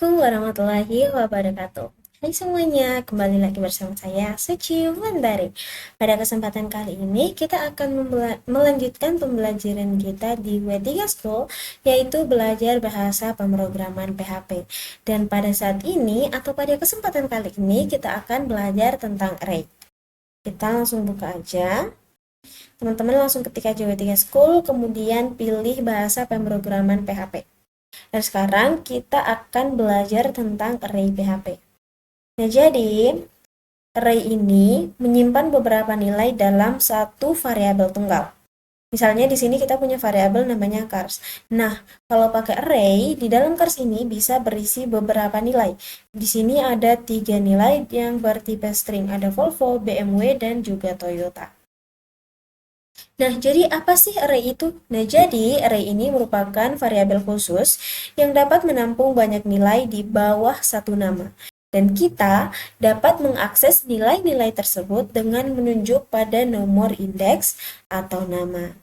Assalamualaikum warahmatullahi wabarakatuh. Hai semuanya, kembali lagi bersama saya Suci Wulandari. Pada kesempatan kali ini kita akan melanjutkan pembelajaran kita di W3 School, yaitu belajar bahasa pemrograman PHP. Dan pada saat ini atau pada kesempatan kali ini kita akan belajar tentang array. Kita langsung buka aja. Teman-teman langsung ketik aja W3 School, kemudian pilih bahasa pemrograman PHP. Dan sekarang kita akan belajar tentang array PHP. Nah, jadi array ini menyimpan beberapa nilai dalam satu variabel tunggal. Misalnya di sini kita punya variabel namanya cars. Nah, kalau pakai array, di dalam cars ini bisa berisi beberapa nilai. Di sini ada 3 nilai yang bertipe string. Ada Volvo, BMW, dan juga Toyota. Nah, jadi apa sih array itu? Nah, jadi array ini merupakan variabel khusus yang dapat menampung banyak nilai di bawah satu nama. Dan kita dapat mengakses nilai-nilai tersebut dengan menunjuk pada nomor indeks atau nama.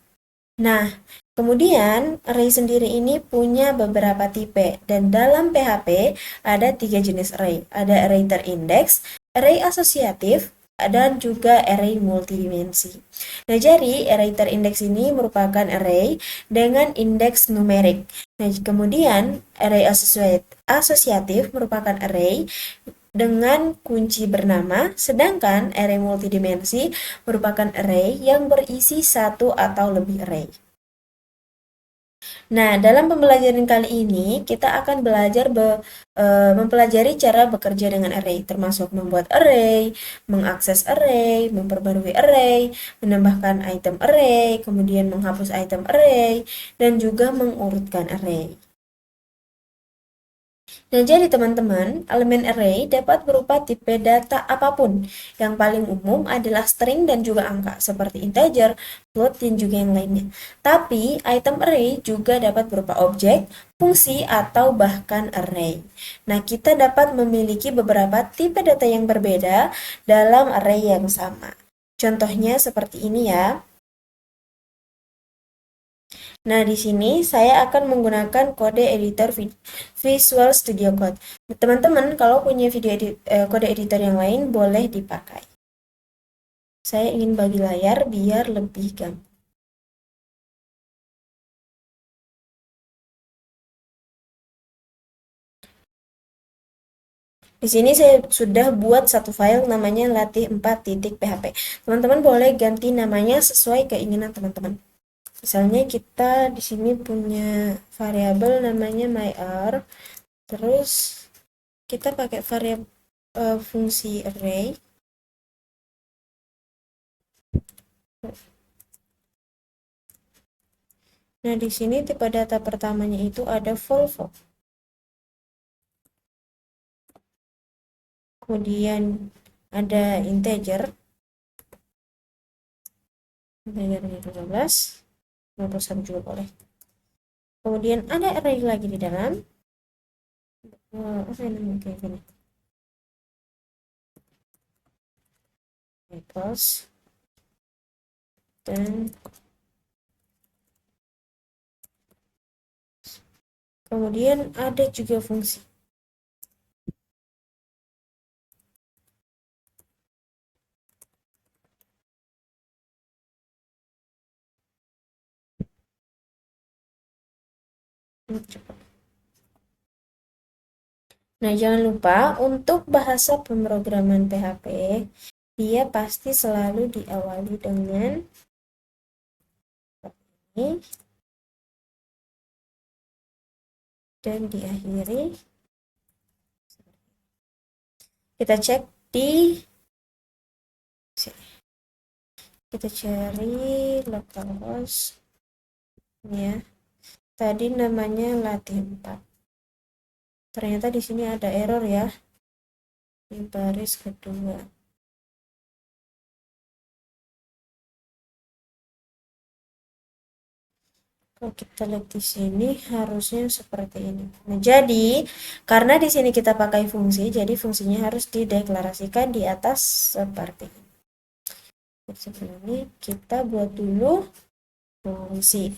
Nah, kemudian array sendiri ini punya beberapa tipe. Dan dalam PHP ada 3 jenis array. Ada array terindeks, array asosiatif, dan juga array multidimensi. Nah, jadi array terindeks ini merupakan array dengan indeks numerik. Nah, kemudian array asosiatif merupakan array dengan kunci bernama, sedangkan array multidimensi merupakan array yang berisi satu atau lebih array. Nah, dalam pembelajaran kali ini kita akan belajar mempelajari cara bekerja dengan array, termasuk membuat array, mengakses array, memperbarui array, menambahkan item array, kemudian menghapus item array, dan juga mengurutkan array. Nah, jadi teman-teman, elemen array dapat berupa tipe data apapun. Yang paling umum adalah string dan juga angka, seperti integer, float, dan juga yang lainnya. Tapi, item array juga dapat berupa objek, fungsi, atau bahkan array. Nah, kita dapat memiliki beberapa tipe data yang berbeda dalam array yang sama. Contohnya seperti ini ya. Nah, di sini saya akan menggunakan kode editor Visual Studio Code. Teman-teman, kalau punya kode editor yang lain, boleh dipakai. Saya ingin bagi layar biar lebih gampang. Di sini saya sudah buat satu file namanya latih4.php. Teman-teman boleh ganti namanya sesuai keinginan teman-teman. Misalnya kita di sini punya variabel namanya myR, terus kita pakai variabel fungsi array. Nah, di sini tipe data pertamanya itu ada Volvo. Kemudian ada integer. Integernya 12. 51 juga boleh. Kemudian ada array lagi di dalam. Apa yang namanya kayak gini? Equals. Dan kemudian ada juga fungsi. Nah, jangan lupa untuk bahasa pemrograman PHP, dia pasti selalu diawali dengan ini dan diakhiri. Kita cek di sini. Kita cari localhost ya. Tadi namanya latih 4. Ternyata di sini ada error ya. Di baris kedua. Kalau kita lihat di sini harusnya seperti ini. Nah, jadi karena di sini kita pakai fungsi, jadi fungsinya harus dideklarasikan di atas seperti ini. Sebelum ini kita buat dulu fungsi.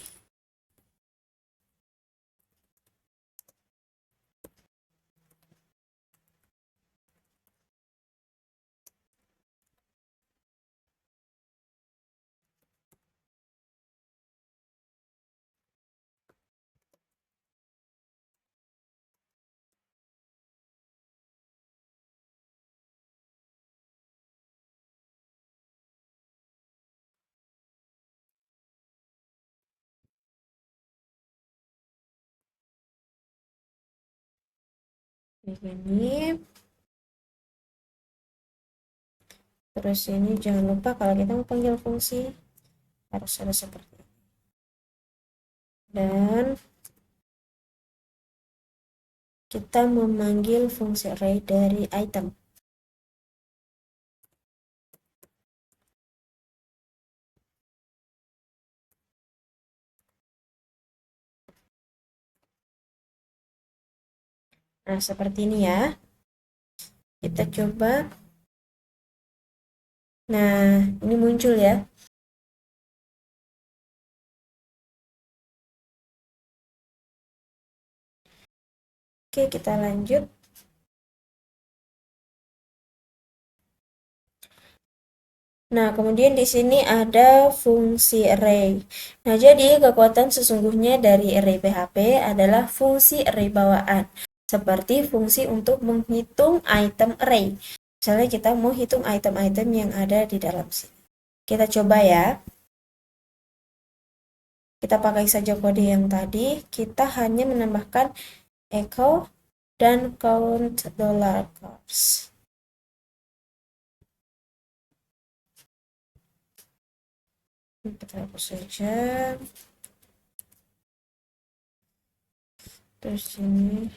Begini. Terus ini jangan lupa kalau kita mau panggil fungsi harus ada seperti ini. Dan kita memanggil fungsi array dari item. Nah, seperti ini ya. Kita coba. Nah, ini muncul ya. Oke, kita lanjut. Nah, kemudian di sini ada fungsi array. Nah, jadi kekuatan sesungguhnya dari array PHP adalah fungsi array bawaan, seperti fungsi untuk menghitung item array. Misalnya kita mau hitung item-item yang ada di dalam sini. Kita coba ya. Kita pakai saja kode yang tadi. Kita hanya menambahkan echo dan count $. Kita hapus saja. Terus ini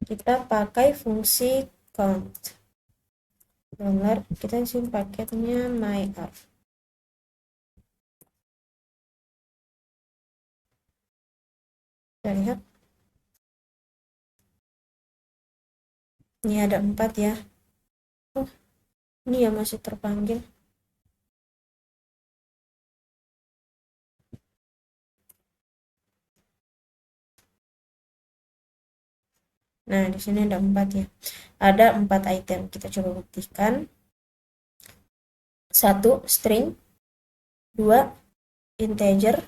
kita pakai fungsi count dollar. Kita isi paketnya myArt. Kita lihat. Ini ada 4 ya. Oh, ini ya masih terpanggil. Nah, di sini ada 4 ya. Ada 4 item. Kita coba buktikan. 1 string, 2 integer,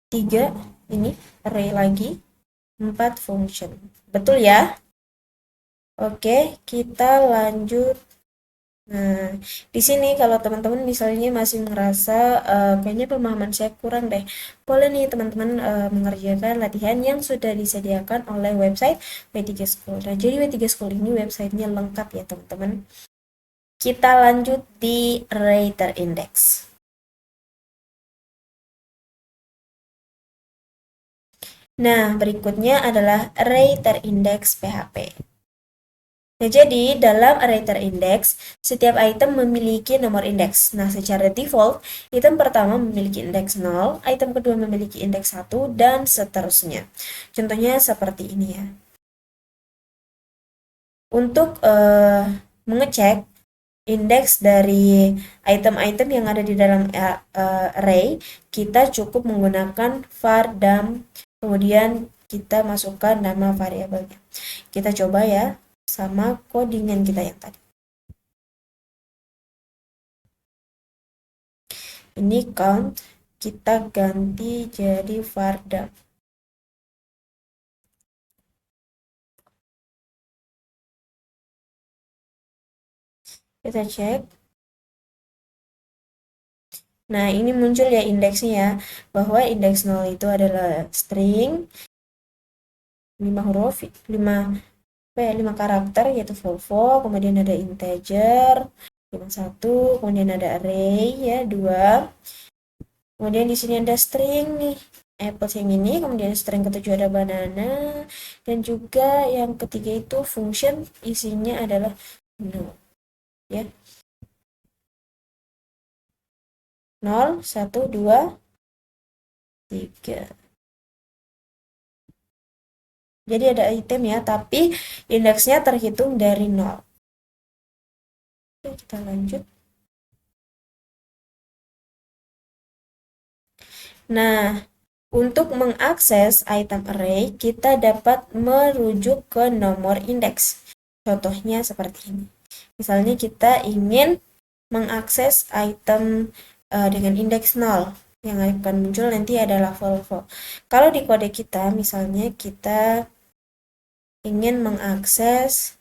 3 ini array lagi, 4 function. Betul ya? Oke, kita lanjut. Nah, di sini kalau teman-teman misalnya masih ngerasa kayaknya pemahaman saya kurang deh, boleh nih teman-teman mengerjakan latihan yang sudah disediakan oleh website W3 School. Nah, jadi W3 School ini websitenya lengkap ya teman-teman. Kita lanjut di array terindex. Nah, berikutnya adalah array terindex PHP. Nah, jadi dalam array terindex, setiap item memiliki nomor indeks. Nah, secara default, item pertama memiliki indeks 0, item kedua memiliki indeks 1, dan seterusnya. Contohnya seperti ini ya. Untuk mengecek indeks dari item-item yang ada di dalam array, kita cukup menggunakan var dam, kemudian kita masukkan nama variabelnya. Kita coba ya, sama codingan kita yang tadi. Ini count, kita ganti jadi var dam. Kita cek. Nah, ini muncul ya indeksnya ya, bahwa indeks 0 itu adalah string 5 huruf, 5 karakter yaitu Volvo, kemudian ada integer 51, kemudian ada array ya 2. Kemudian di sini ada string nih, apple yang ini, kemudian string ketujuh ada banana, dan juga yang ketiga itu function isinya adalah no ya. 0, 1, 2, 3. Jadi ada item ya, tapi indeksnya terhitung dari 0. Oke, kita lanjut. Nah, untuk mengakses item array, kita dapat merujuk ke nomor indeks. Contohnya seperti ini. Misalnya kita ingin mengakses item dengan indeks 0. Yang akan muncul nanti adalah Volvo. Kalau di kode kita, misalnya kita ingin mengakses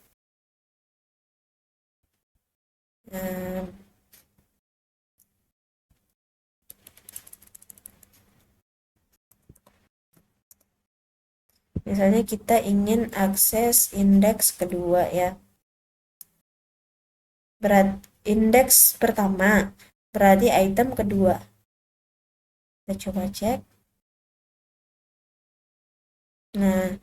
Misalnya kita ingin akses indeks kedua ya. Indeks pertama berarti item kedua. Kita coba cek. Nah,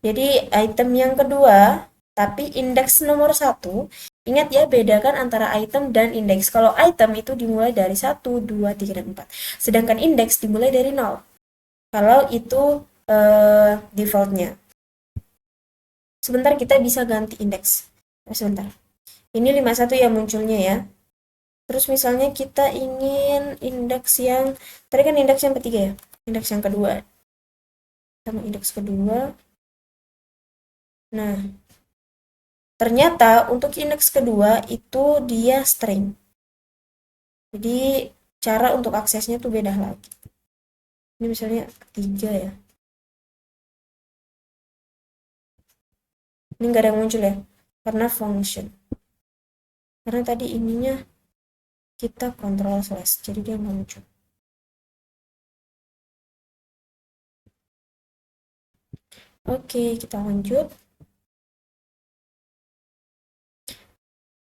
jadi item yang kedua, tapi indeks nomor 1, ingat ya, bedakan antara item dan indeks. Kalau item itu dimulai dari 1, 2, 3, dan 4. Sedangkan indeks dimulai dari 0. Kalau itu defaultnya. Sebentar, kita bisa ganti indeks. Sebentar. Ini 51 ya munculnya ya. Terus misalnya kita ingin indeks yang, tadi kan indeks yang ketiga ya, indeks yang kedua. Sama indeks kedua. Nah, ternyata untuk indeks kedua itu dia string. Jadi cara untuk aksesnya tuh beda lagi. Ini misalnya ketiga ya. Ini nggak ada yang muncul ya, karena function. Karena tadi ininya kita kontrol slash, jadi dia nggak muncul. Oke, kita lanjut.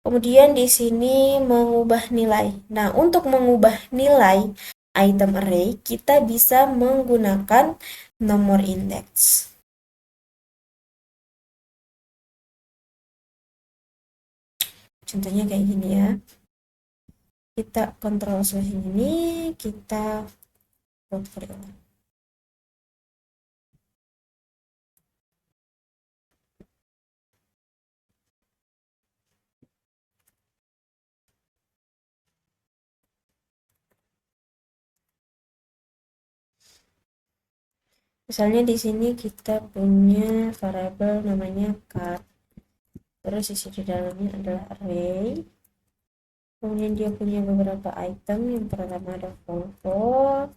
Kemudian di sini mengubah nilai. Nah, untuk mengubah nilai item array, kita bisa menggunakan nomor indeks. Contohnya kayak gini ya. Kita kontrol slash ini, kita buat variabel. Misalnya di sini kita punya variabel namanya cut. Terus isi di dalamnya adalah array. Kemudian dia punya beberapa item. Yang pertama ada Volvo.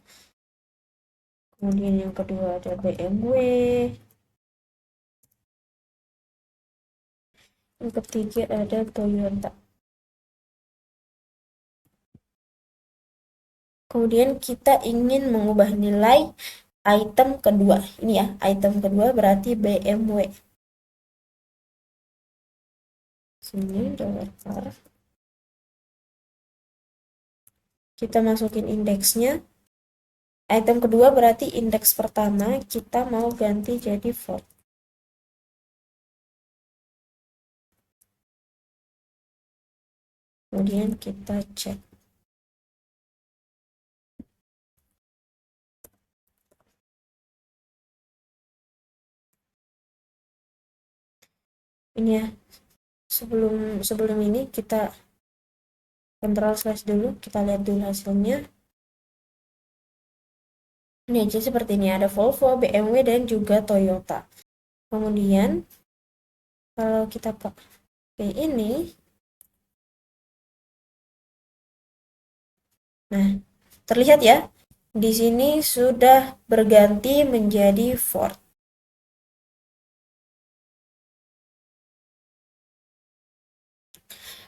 Kemudian yang kedua ada BMW. Yang ketiga ada Toyota. Kemudian kita ingin mengubah nilai item kedua. Ini ya, item kedua berarti BMW. Sini $var. Kita masukin indeksnya. Item kedua berarti indeks pertama, kita mau ganti jadi Ford. Kemudian kita cek. Ini ya, sebelum ini kita kontrol slash dulu, kita lihat dulu hasilnya. Ini aja seperti ini, ada Volvo, BMW, dan juga Toyota. Kemudian kalau kita pakai ini, nah terlihat ya, di sini sudah berganti menjadi Ford.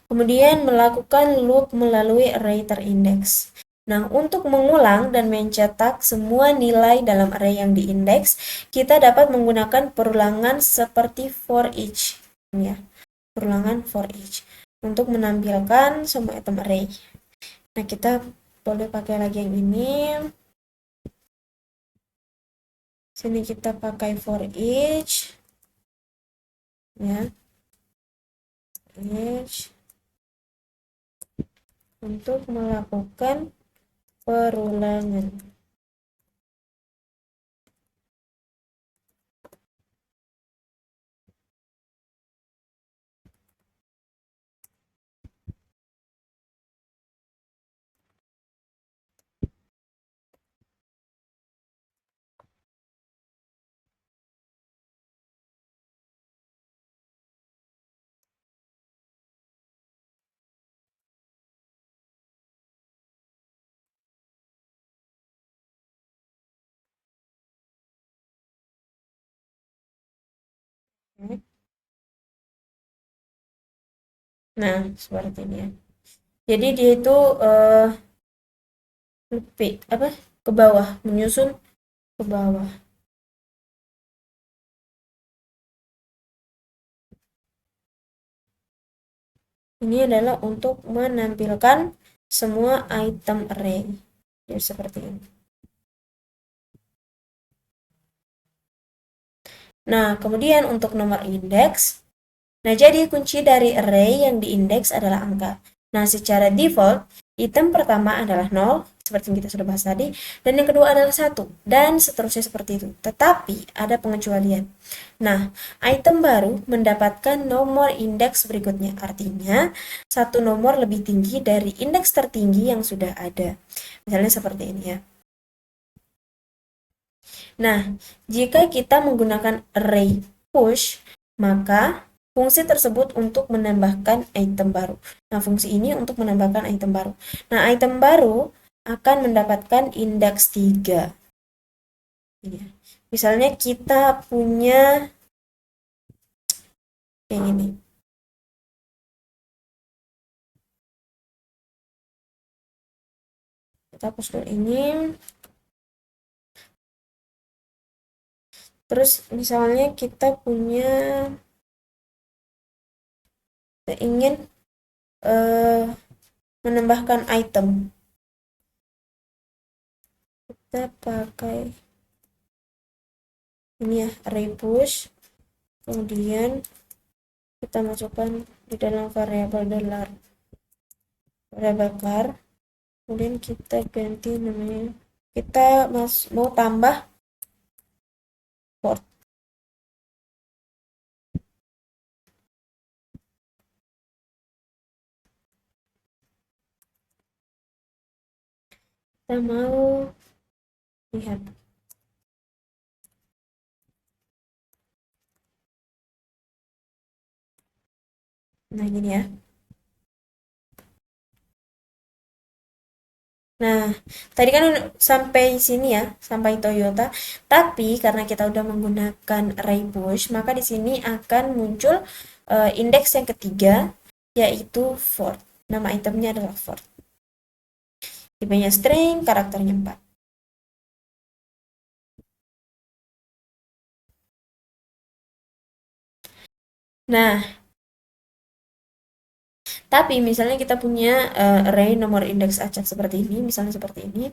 Kemudian melakukan loop melalui array terindeks. Nah, untuk mengulang dan mencetak semua nilai dalam array yang diindeks, kita dapat menggunakan perulangan seperti for each. Ya, perulangan for each. Untuk menampilkan semua item array. Nah, kita boleh pakai lagi yang ini. Sini kita pakai for each. Ya. Each. Untuk melakukan perulangan. Nah, seperti ini ya. Jadi dia itu lebih ke bawah, menyusun ke bawah. Ini adalah untuk menampilkan semua item array. Jadi seperti ini. Nah, kemudian untuk nomor indeks, nah jadi kunci dari array yang diindeks adalah angka. Nah, secara default, item pertama adalah 0, seperti yang kita sudah bahas tadi, dan yang kedua adalah 1, dan seterusnya seperti itu. Tetapi, ada pengecualian. Nah, item baru mendapatkan nomor indeks berikutnya. Artinya, satu nomor lebih tinggi dari indeks tertinggi yang sudah ada. Misalnya seperti ini ya. Nah, jika kita menggunakan array push, maka fungsi tersebut untuk menambahkan item baru. Nah, fungsi ini untuk menambahkan item baru. Nah, item baru akan mendapatkan indeks 3. Ya. Misalnya kita punya kayak gini. Kita hapus dulu ini. Terus misalnya kita ingin menambahkan item. Kita pakai ini ya, array push. Kemudian kita masukkan di dalam variabel $var. Kemudian kita ganti namanya. Kita mau tambah port. Kita mau lihat. Nah, gini ya. Nah, tadi kan sampai sini ya, sampai Toyota. Tapi karena kita udah menggunakan array push, maka di sini akan muncul indeks yang ketiga, yaitu Ford. Nama itemnya adalah Ford. Tipenya string, karakternya 4. Nah, tapi misalnya kita punya array nomor indeks acak seperti ini, misalnya seperti ini.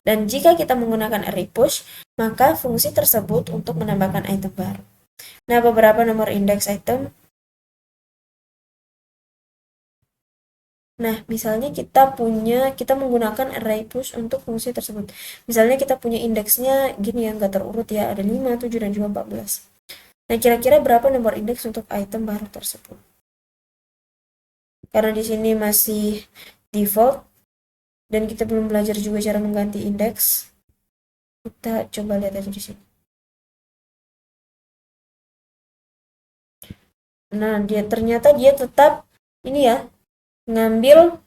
Dan jika kita menggunakan array push, maka fungsi tersebut untuk menambahkan item baru. Nah, beberapa nomor indeks item. Nah, misalnya kita menggunakan array push untuk fungsi tersebut. Misalnya kita punya indeksnya gini ya, nggak terurut ya, ada 5, 7, dan juga 14. Nah, kira-kira berapa nomor indeks untuk item baru tersebut? Karena di sini masih default, dan kita belum belajar juga cara mengganti indeks, kita coba lihat aja di sini. Nah, ternyata dia tetap ini ya, ngambil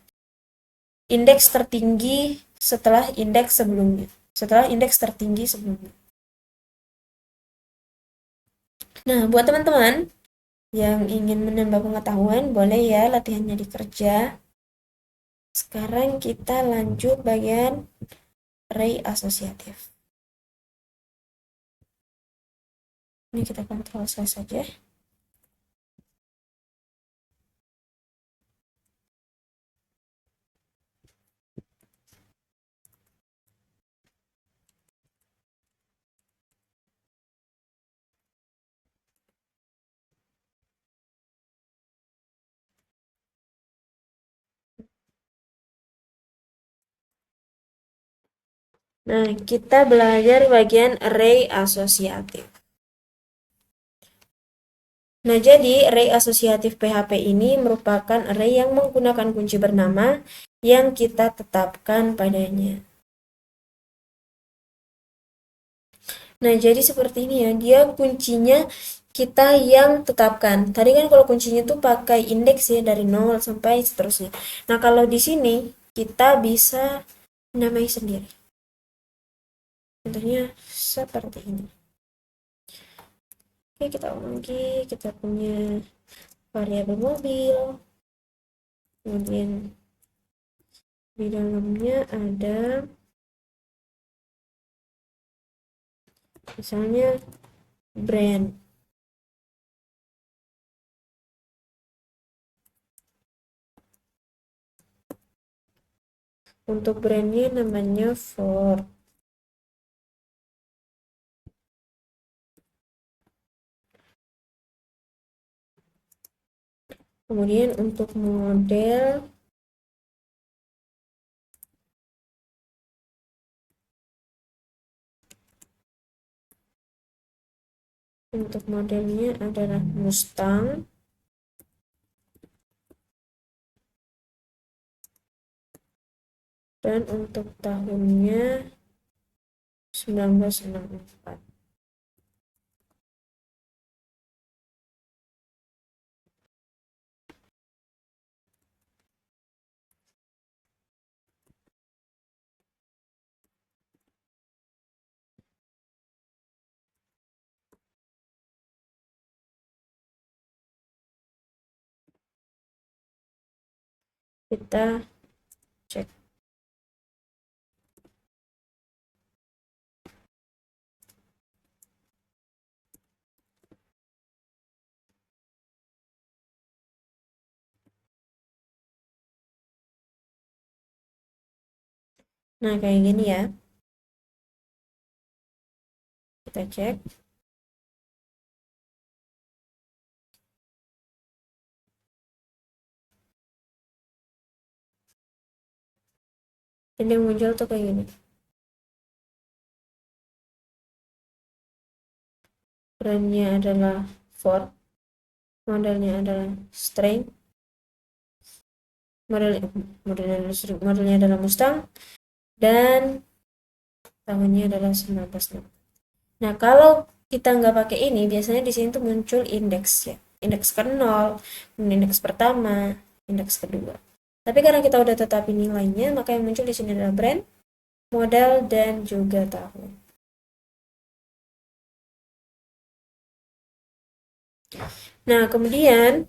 indeks tertinggi setelah indeks sebelumnya. Setelah indeks tertinggi sebelumnya. Nah, buat teman-teman yang ingin menambah pengetahuan, boleh ya latihannya dikerja. Sekarang kita lanjut bagian array asosiatif. Ini kita kontrol saja. Nah, kita belajar bagian array asosiatif. Nah, jadi array asosiatif PHP ini merupakan array yang menggunakan kunci bernama yang kita tetapkan padanya. Nah, jadi seperti ini ya, dia kuncinya kita yang tetapkan. Tadi kan kalau kuncinya tuh pakai indeks ya, dari 0 sampai seterusnya. Nah, kalau di sini kita bisa namai sendiri. Contohnya seperti ini. Oke, kita ulang lagi. Kita punya variabel mobil. Kemudian di dalamnya ada misalnya brand. Untuk brandnya namanya Ford. Kemudian untuk model modelnya adalah Mustang. Dan untuk tahunnya 1964. Kita cek. Nah, kayak gini ya. Kita cek. Ini yang muncul tuh kayak gini. Brandnya adalah Ford. Modelnya adalah Strength. Modelnya adalah Mustang. Dan tahunnya adalah 1960. Nah, kalau kita nggak pakai ini, biasanya di sini tuh muncul indeks ya. Indeks ke-0, indeks pertama, indeks kedua. Tapi karena kita udah tetapin nilainya, maka yang muncul di sini adalah brand, model, dan juga tahun. Nah, kemudian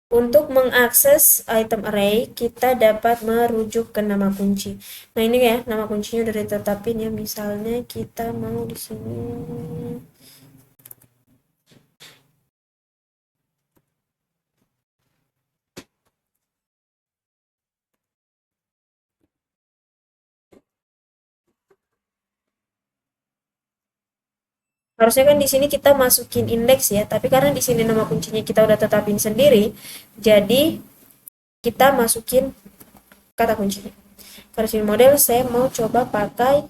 untuk mengakses item array, kita dapat merujuk ke nama kunci. Nah, ini ya, nama kuncinya udah ditetapin ya. Misalnya kita mau di sini harusnya kan di sini kita masukin indeks ya, tapi karena di sini nama kuncinya kita udah tetapin sendiri, jadi kita masukin kata kuncinya. Karena sini model saya mau coba pakai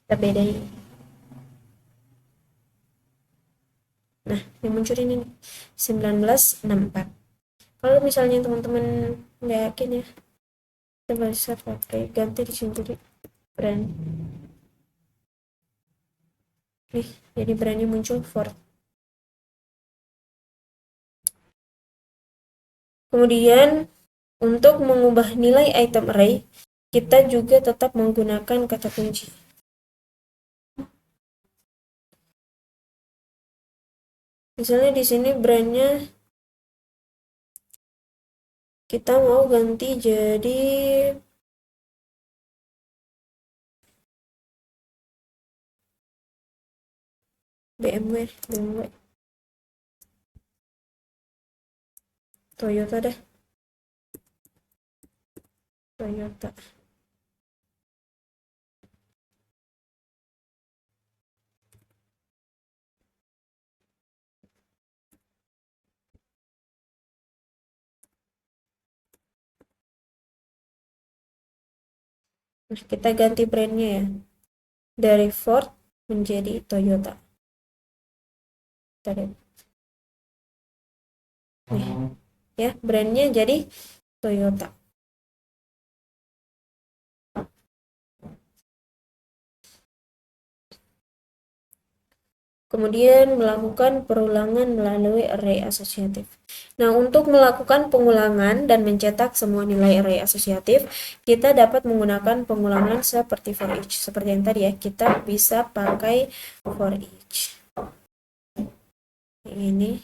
kita bedain. Nah, yang muncul ini 1964. Kalau misalnya teman-teman nggak yakin ya, kita bisa pakai ganti di sini jadi brand. Nih, jadi brandnya muncul Ford. Kemudian untuk mengubah nilai item array, kita juga tetap menggunakan kata kunci. Misalnya di sini brandnya kita mau ganti jadi BMW, Toyota deh, Toyota. Nah, kita ganti brandnya ya, dari Ford menjadi Toyota. Nih, ya brandnya jadi Toyota. Kemudian melakukan perulangan melalui array asosiatif. Nah, untuk melakukan pengulangan dan mencetak semua nilai array asosiatif, kita dapat menggunakan pengulangan seperti for each. Seperti yang tadi ya, kita bisa pakai for each. Ini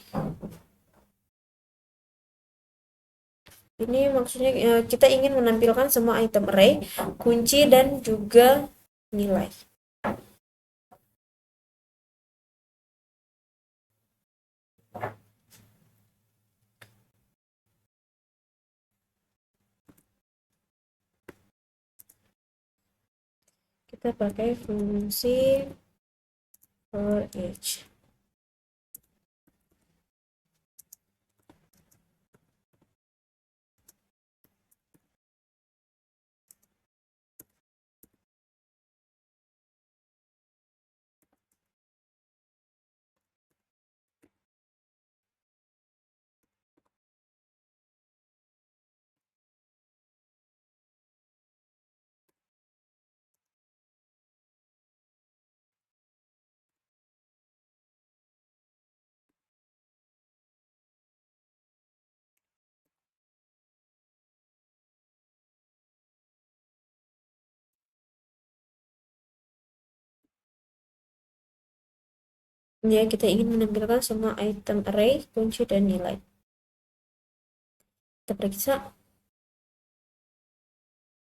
maksudnya kita ingin menampilkan semua item array, kunci, dan juga nilai. kita pakai fungsi for each. Ya, kita ingin menampilkan semua item array, kunci, dan nilai. Kita periksa.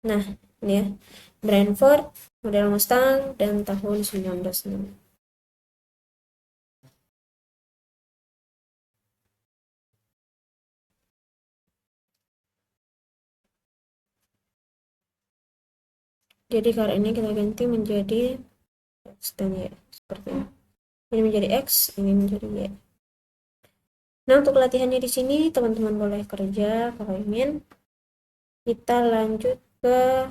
Nah, ini ya. Brentford, model Mustang, dan tahun 1906. Jadi kalau ini kita ganti menjadi X dan Y. Seperti ini. Ini menjadi X, ini menjadi Y. Nah, untuk latihannya di sini teman-teman boleh kerja kalau ingin. Kita lanjut ke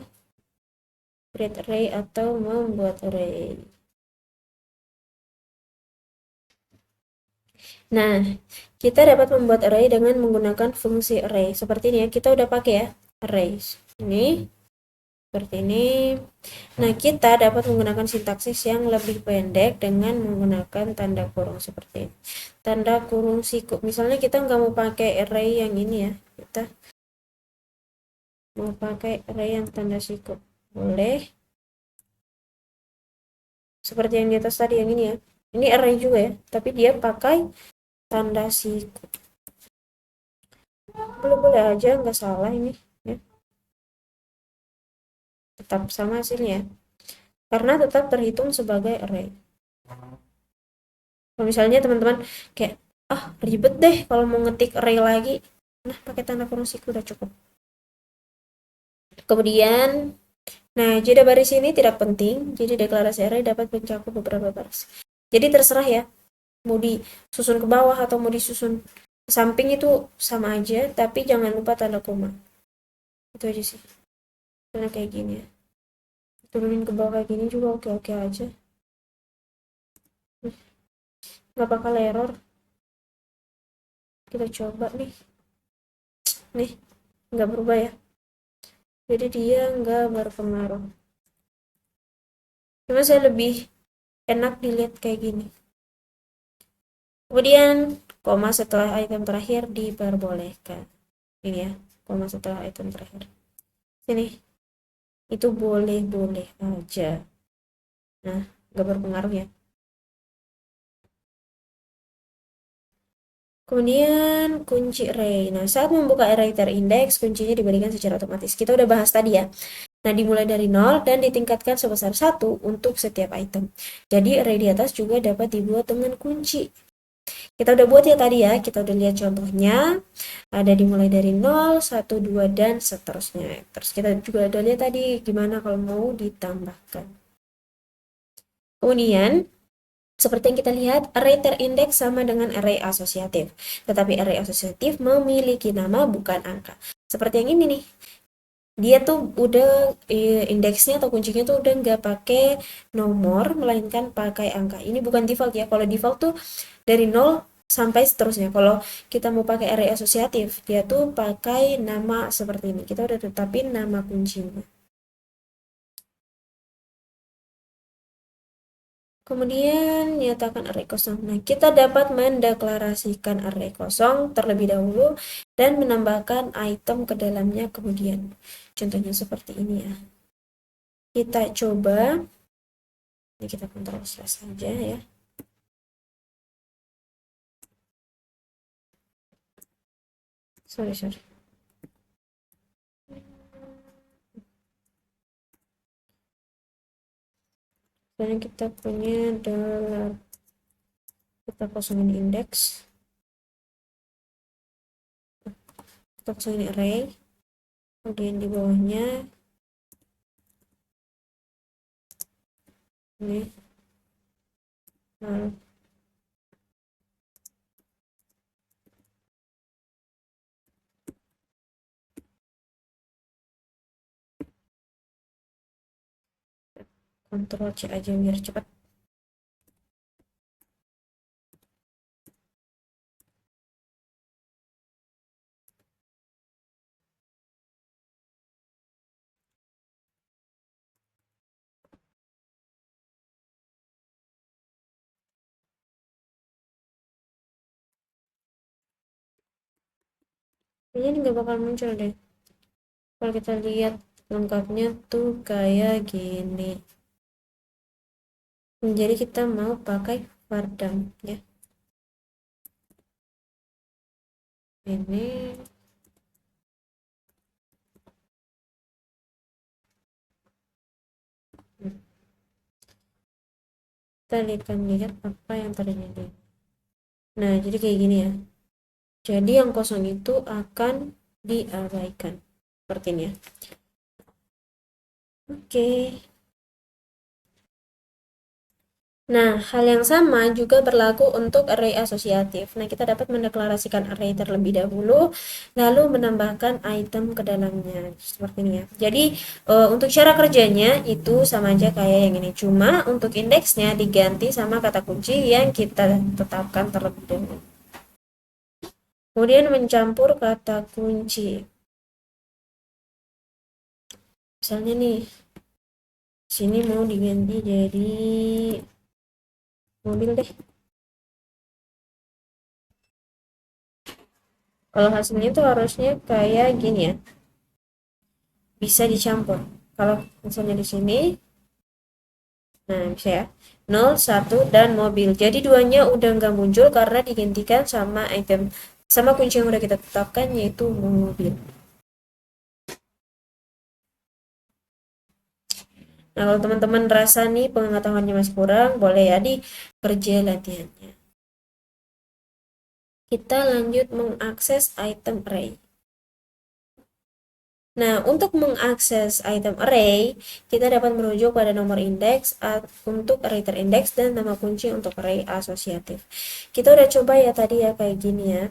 create array atau membuat array. Nah, kita dapat membuat array dengan menggunakan fungsi array. Seperti ini ya, kita udah pakai ya, arrays. Ini, seperti ini. Nah, kita dapat menggunakan sintaksis yang lebih pendek dengan menggunakan tanda kurung seperti ini. Tanda kurung siku. Misalnya kita nggak mau pakai array yang ini ya, kita mau pakai array yang tanda siku. Boleh. Seperti yang di atas tadi yang ini ya. Ini array juga ya, tapi dia pakai tanda siku. Boleh-boleh aja, nggak salah ini ya. Tetap sama hasilnya karena tetap terhitung sebagai array. Kalau misalnya teman-teman kayak ribet deh kalau mau ngetik array lagi, nah pakai tanda kurung siku udah cukup. Kemudian, nah jeda baris ini tidak penting, jadi deklarasi array dapat mencakup beberapa baris. Jadi terserah ya, mau disusun ke bawah atau mau disusun ke samping itu sama aja, tapi jangan lupa tanda koma. Itu aja sih. Karena kayak gini ya. Turunin ke bawah kayak gini juga oke-oke aja. Nggak bakal error. Kita coba nih. Nih, nggak berubah ya. Jadi dia nggak berpengaruh. Cuma saya lebih enak dilihat kayak gini. Kemudian, koma setelah item terakhir diperbolehkan. Ini ya, koma setelah item terakhir. Sini, itu boleh-boleh aja. Nah, nggak berpengaruh ya. Kemudian kunci array. Nah, saat membuka array terindeks, kuncinya diberikan secara otomatis. Kita udah bahas tadi ya. Nah, dimulai dari 0 dan ditingkatkan sebesar 1 untuk setiap item. Jadi, array di atas juga dapat dibuat dengan kunci. Kita udah buat ya tadi ya, kita udah lihat contohnya. Ada dimulai dari 0, 1, 2, dan seterusnya. Terus kita juga udah lihat tadi gimana kalau mau ditambahkan. Kemudian, seperti yang kita lihat, array terindeks sama dengan array asosiatif. Tetapi array asosiatif memiliki nama bukan angka. Seperti yang ini nih. Dia tuh udah indeksnya atau kuncinya tuh udah nggak pakai nomor, melainkan pakai angka. Ini bukan default ya. Kalau default tuh dari 0 sampai seterusnya. Kalau kita mau pakai array asosiatif, dia tuh pakai nama seperti ini. Kita udah tetapin nama kuncinya. Kemudian nyatakan array kosong. Nah, kita dapat mendeklarasikan array kosong terlebih dahulu dan menambahkan item ke dalamnya kemudian. Contohnya seperti ini ya. Kita coba, ini kita kontrol slash saja ya. Sorry. Sekarang kita punya dollar, kita kosongin indeks, kita kosongin array, kemudian di bawahnya Ini. Nah, Ctrl C aja biar cepat. Ini nggak bakal muncul deh. Kalau kita lihat lengkapnya tuh kayak gini. Jadi kita mau pakai Vardam ya. Ini kita akan lihat apa yang terjadi. Nah, jadi kayak gini ya. Jadi yang kosong itu akan diabaikan. Seperti ini ya. Oke. Nah, hal yang sama juga berlaku untuk array asosiatif. Nah, kita dapat mendeklarasikan array terlebih dahulu, lalu menambahkan item ke dalamnya. Seperti ini ya. Jadi, untuk cara kerjanya itu sama aja kayak yang ini. Cuma untuk indeksnya diganti sama kata kunci yang kita tetapkan terlebih dahulu. Kemudian mencampur kata kunci. Misalnya nih, sini mau diganti jadi mobil deh. Kalau hasilnya itu harusnya kayak gini ya. Bisa dicampur. Kalau misalnya di sini, nah bisa ya. 0, 1, dan mobil. Jadi duanya udah nggak muncul karena digantikan sama item. Sama kunci yang udah kita tetapkan yaitu mobil. Nah, kalau teman-teman rasa nih pengetahuannya masih kurang, boleh ya dikerja latihannya. Kita lanjut mengakses item array. Nah, untuk mengakses item array, kita dapat merujuk pada nomor indeks untuk array terindeks dan nama kunci untuk array asosiatif. Kita udah coba ya tadi ya kayak gini ya.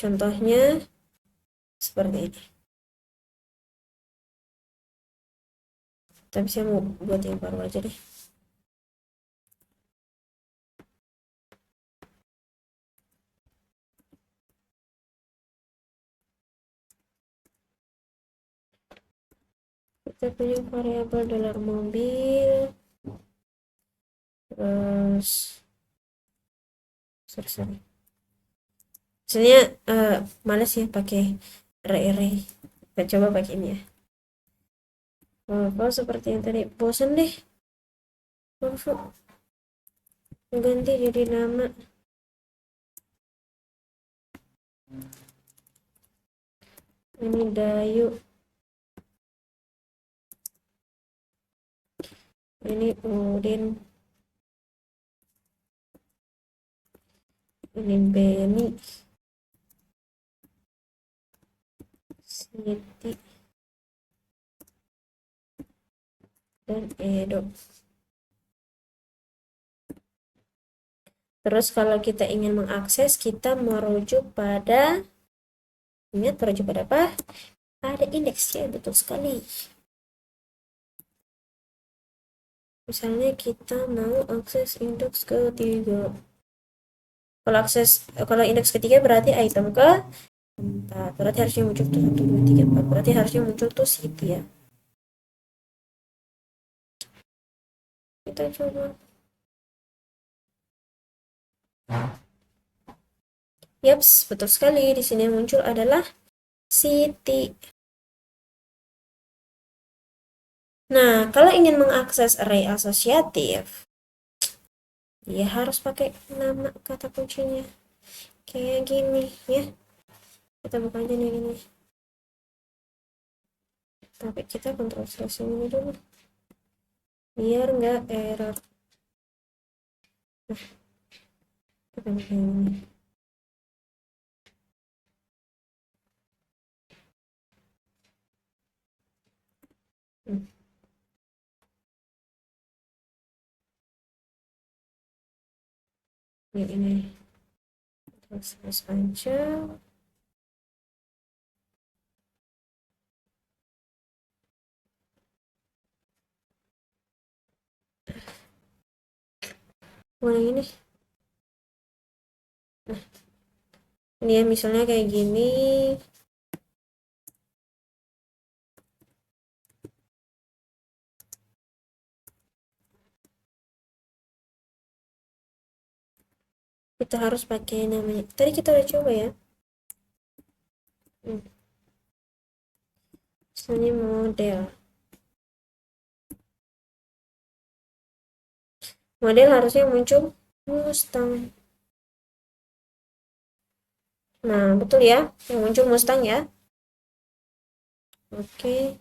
Contohnya seperti ini. Tapi saya mau buat yang baru aja deh. Kita punya variabel dolar mobil. Terus sorry. Misalnya males ya pakai array. Kita coba pakai ini ya. Kalau seperti yang tadi bosan deh. Ganti jadi nama. Ini Dayu. Ini Udin. Ini Beni. Siti. Dan Edo. Terus kalau kita ingin mengakses, kita merujuk pada, ingat merujuk pada apa? Ada indeksnya, betul sekali. Misalnya kita mau akses indeks ketiga. Kalau indeks ketiga berarti item ke 4. Berarti harusnya muncul tuh 1, 2, 3, 4. Berarti harusnya muncul tuh Siti ya. Kita coba. Yaps, betul sekali. Di sini yang muncul adalah Siti. Nah, kalau ingin mengakses array asosiatif, dia harus pakai nama kata kuncinya. Kayak gini ya. Kita buka aja nih ini. Tapi kita kontrol slash ini dulu. Biar nggak error. Nah, kita buka ini. Hmm, ini terus aja. Mana ini? Nah, ini ya misalnya kayak gini. Kita harus pakai namanya. Tadi kita udah coba ya. Hmm, misalnya model. Model harusnya muncul Mustang. Nah, betul ya. Yang muncul Mustang ya. Oke.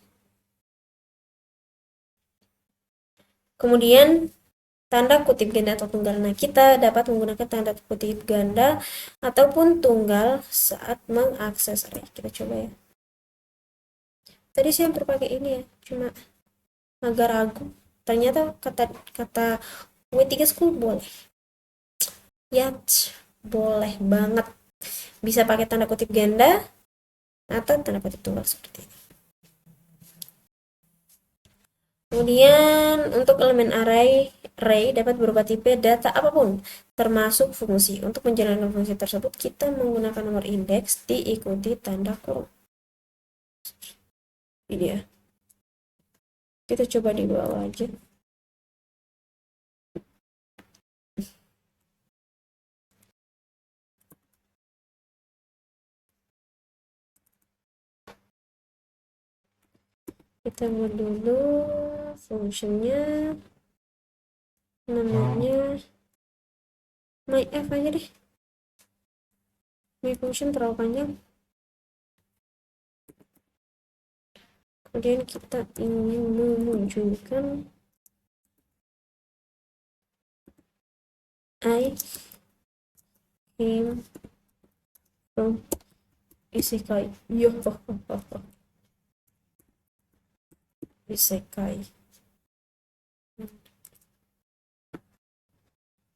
Kemudian tanda kutip ganda atau tunggal. Nah, kita dapat menggunakan tanda kutip ganda ataupun tunggal saat mengakses array. Kita coba ya. Tadi saya hampir pakai ini ya, cuma agak ragu. Ternyata kata W3 School boleh. Ya, boleh banget. Bisa pakai tanda kutip ganda atau tanda kutip tunggal seperti ini. Kemudian untuk elemen array dapat berupa tipe data apapun, termasuk fungsi. Untuk menjalankan fungsi tersebut, kita menggunakan nomor indeks diikuti tanda kurung. Ini ya. Kita coba di bawah aja. Kita buat dulu fungsinya, namanya myf aja deh. My function terlalu panjang. Kemudian kita ingin memunculkan I came from isekai. Yo, isekai.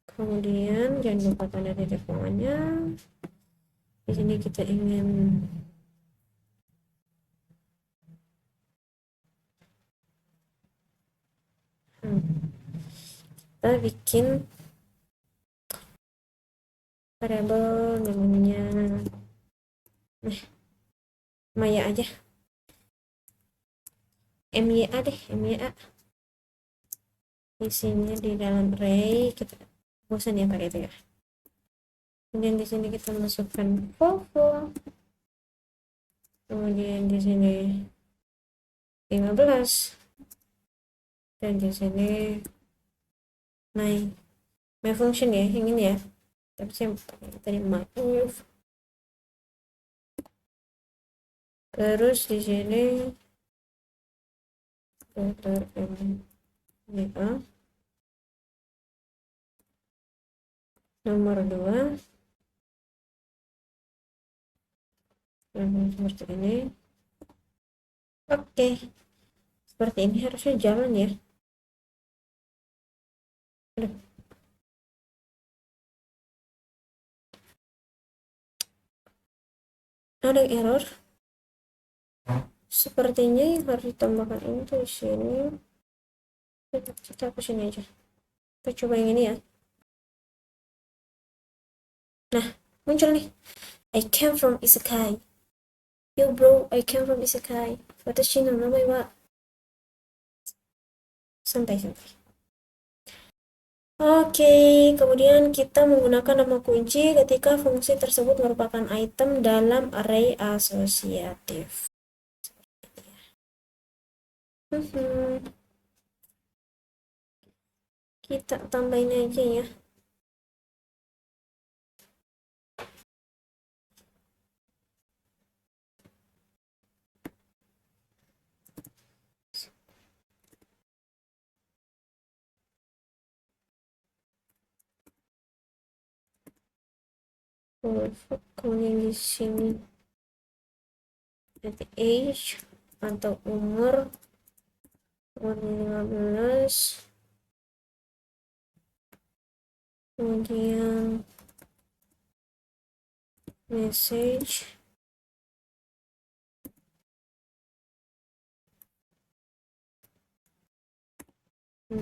Kemudian jangan lupa tanda titik komanya. Di sini kita ingin kita bikin variabel namanya Maya aja, MYA deh, MYA. Isinya di dalam array, kita bosan ya pakai itu ya. Kemudian di sini kita masukkan Volvo. Kemudian di sini 15 dan di sini my function ya, yang ini ya. Tapi saya pakai tadi my move. Terus di sini filter MYA nomor 2 seperti ini. Oke, seperti ini harusnya jalan ya. Aduh. Ada error. Sepertinya yang harus ditambahkan ini tuh di sini. Kita hapus ini aja. Kita coba yang ini ya. Nah, muncul nih. I came from isekai. Yo bro, I came from isekai. Watashi no namae wa. Santai. Oke, kemudian kita menggunakan nama kunci ketika fungsi tersebut merupakan item dalam array asosiatif. Kita tambahin aja ya. Kemudian di sini nanti age atau umur 15, kemudian message,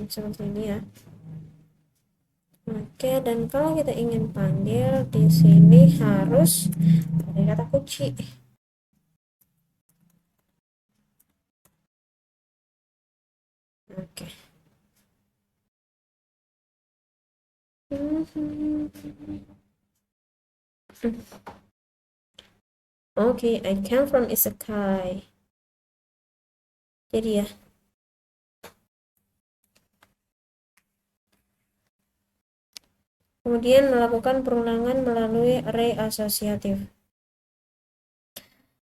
seperti ini ya. Oke, dan kalau kita ingin panggil di sini harus ada kata kunci. Oke. Oke, I came from Isekai. Jadi ya, kemudian melakukan perulangan melalui array asosiatif.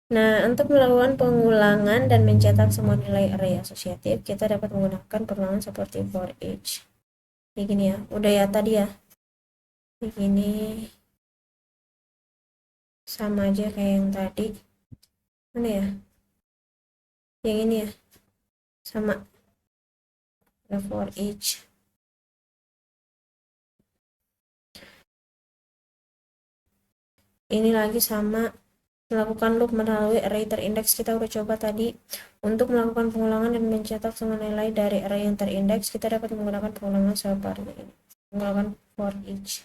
Nah, untuk melakukan pengulangan dan mencetak semua nilai array asosiatif, kita dapat menggunakan perulangan seperti for each. Kayak gini ya, udah ya tadi ya. Kayak gini, sama aja kayak yang tadi. Mana ya? Yang ini ya, sama. For each. Ini lagi sama. Melakukan loop melalui array terindeks, kita udah coba tadi. Untuk melakukan pengulangan dan mencetak semua nilai dari array yang terindeks, kita dapat menggunakan pengulangan seperti ini. Menggunakan for each.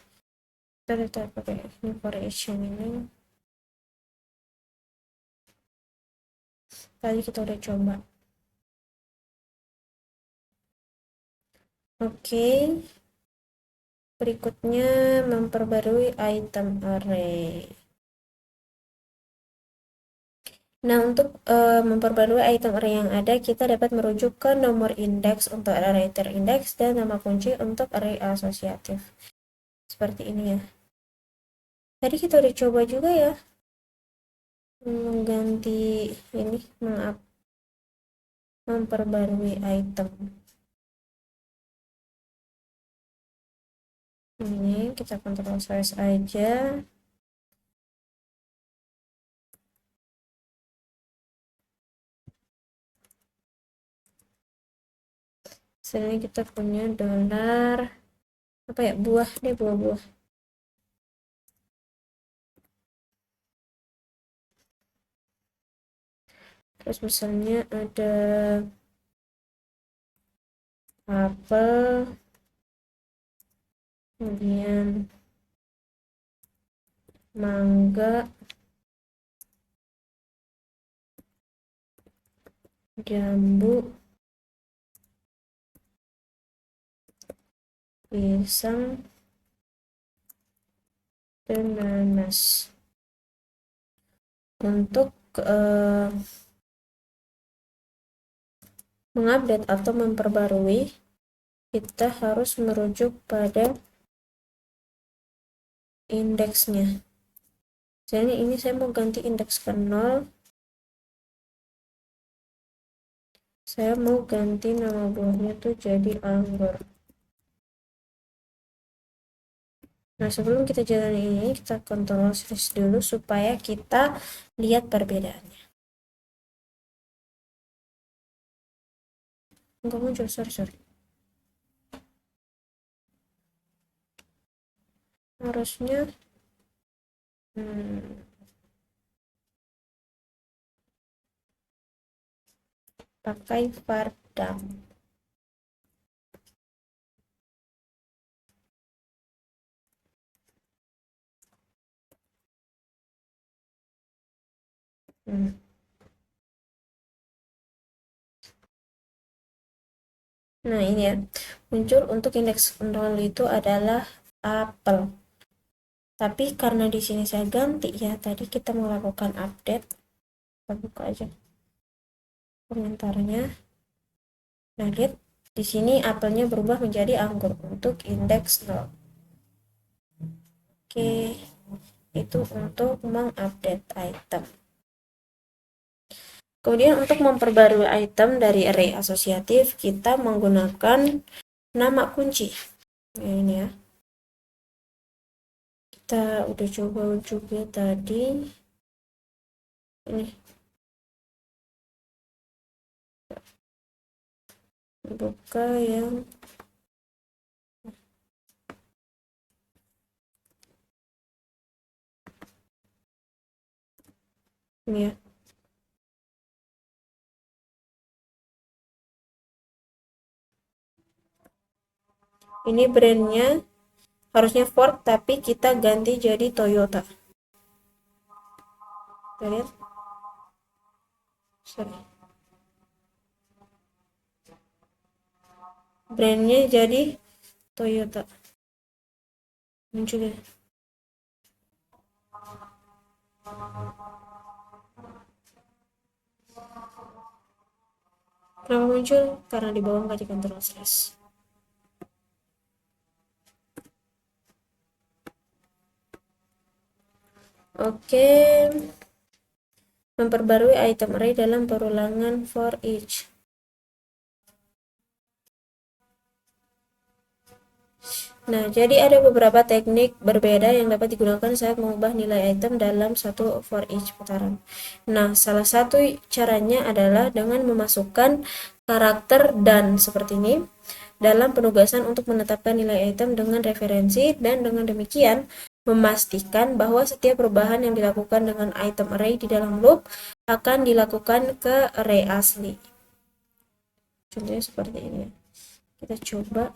Kita pakai ini for each yang ini. Tadi kita udah coba. Oke. Berikutnya memperbarui item array. Nah, untuk memperbarui item array yang ada, kita dapat merujuk ke nomor indeks untuk array terindeks dan nama kunci untuk array asosiatif. Seperti ini ya. Tadi kita udah coba juga ya, mengganti ini, memperbarui item. Ini kita kontrol size aja. Sini kita punya dolar apa ya, buah deh, buah-buah. Terus misalnya ada apel, kemudian mangga, jambu, pisang, dan nanas. Untuk mengupdate atau memperbarui, kita harus merujuk pada indeksnya. Jadi ini saya mau ganti indeks ke 0. Saya mau ganti nama buahnya tuh jadi anggur. Nah, sebelum kita jalan ini, kita kontrol slash dulu supaya kita lihat perbedaannya. Enggak muncul, sorry. Harusnya pakai var_dump. Nah, ini ya, muncul untuk indeks 0 itu adalah apel. Tapi karena di sini saya ganti ya, tadi kita melakukan update. Kita buka aja komentarnya. Nah, lihat di sini apelnya berubah menjadi anggur untuk indeks 0. Oke, itu untuk mengupdate item. Kemudian untuk memperbarui item dari array asosiatif, kita menggunakan nama kunci. Nah, ini ya. Kita udah coba juga tadi. Ini. buka yang ini ya. Ini brandnya harusnya Ford tapi kita ganti jadi Toyota. Kita lihat. Sorry. Brandnya jadi Toyota. Muncul ya. Kenapa muncul? Karena di bawah nggak dikontrol slash. Oke. Memperbarui item array dalam perulangan for each. Nah, jadi ada beberapa teknik berbeda yang dapat digunakan saat mengubah nilai item dalam satu for each putaran. Nah, salah satu caranya adalah dengan memasukkan karakter dan seperti ini dalam penugasan untuk menetapkan nilai item dengan referensi, dan dengan demikian memastikan bahwa setiap perubahan yang dilakukan dengan item array di dalam loop akan dilakukan ke array asli. Contohnya seperti ini. Kita coba.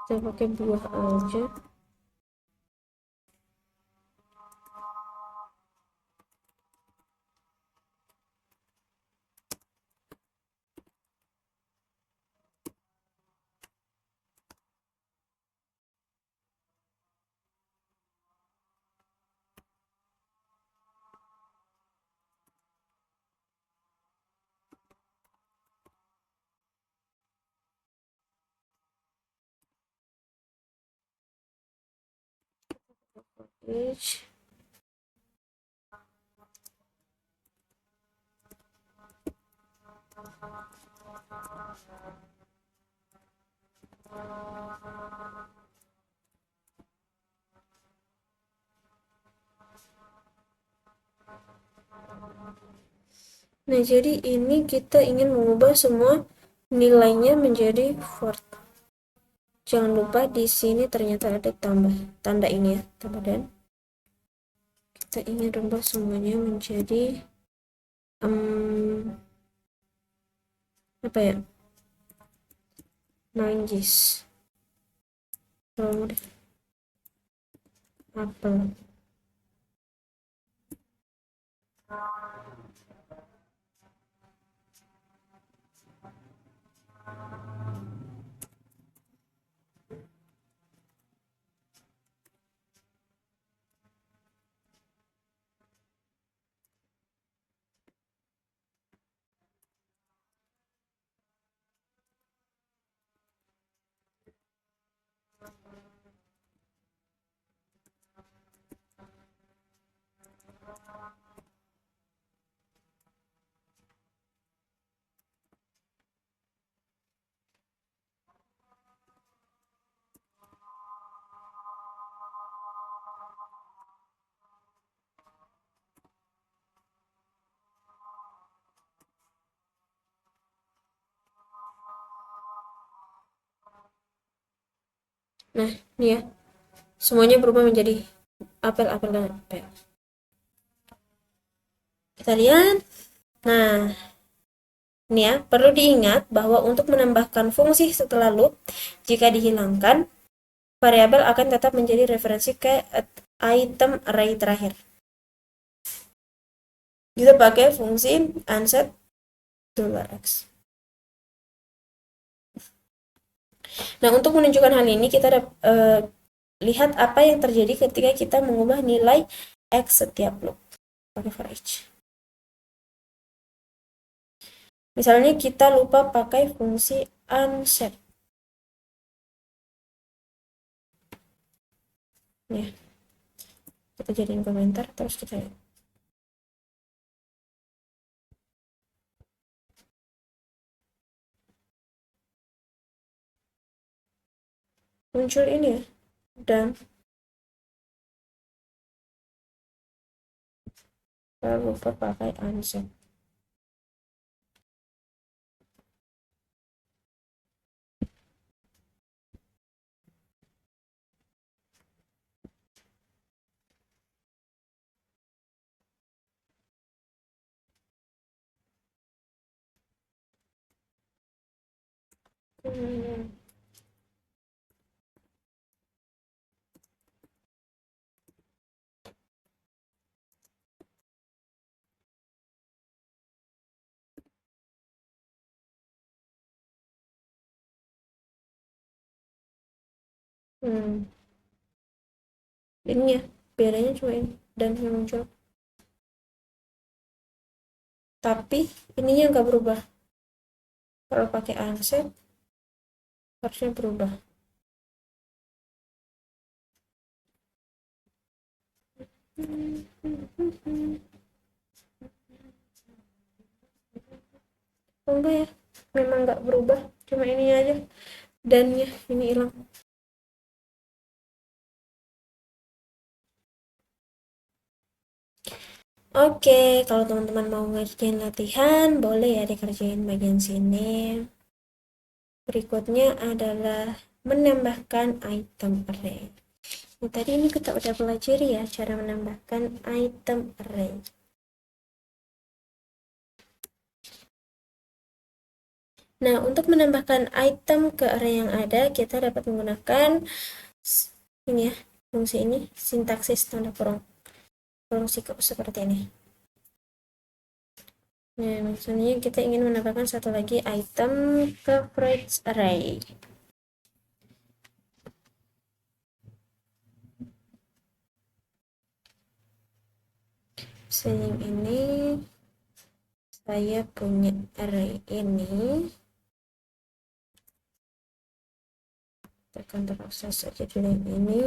Kita pakai buah aja. Nah, jadi ini kita ingin mengubah semua nilainya menjadi Ford. Jangan lupa di sini ternyata ada tambah tanda ini ya, tambah dan. Kita ingin rubah semuanya menjadi apa ya? Manggis. Oh, apel. Nah, ini ya. Semuanya berubah menjadi apel, apel, dan apel. Kita lihat. Nah, ini ya, perlu diingat bahwa untuk menambahkan fungsi setelah loop, jika dihilangkan, variabel akan tetap menjadi referensi ke item array terakhir. Kita pakai fungsi unset $x. Nah, untuk menunjukkan hal ini, kita lihat apa yang terjadi ketika kita mengubah nilai x setiap loop pakai for each. Misalnya kita lupa pakai fungsi unset. Ya. Kita jadiin komentar terus kita muncul ini ya, dan lupa pakai unset. Ini ya, bedanya cuma ini dan yang muncul, tapi ininya nggak berubah. Kalau pakai unset harusnya berubah. Oh enggak ya, memang nggak berubah, cuma ini aja dannya ini hilang. Oke, kalau teman-teman mau ngerjain latihan boleh ya dikerjain bagian sini. Berikutnya adalah menambahkan item array. Nah, tadi ini kita udah pelajari ya cara menambahkan item array. Nah, untuk menambahkan item ke array yang ada, kita dapat menggunakan ini ya, fungsi ini, sintaksis tanda kurung. Fungsi seperti ini. Nah, misalnya kita ingin menambahkan satu lagi item coverage array. Misalnya ini, saya punya array ini. Tekan terakses saja dulu yang ini.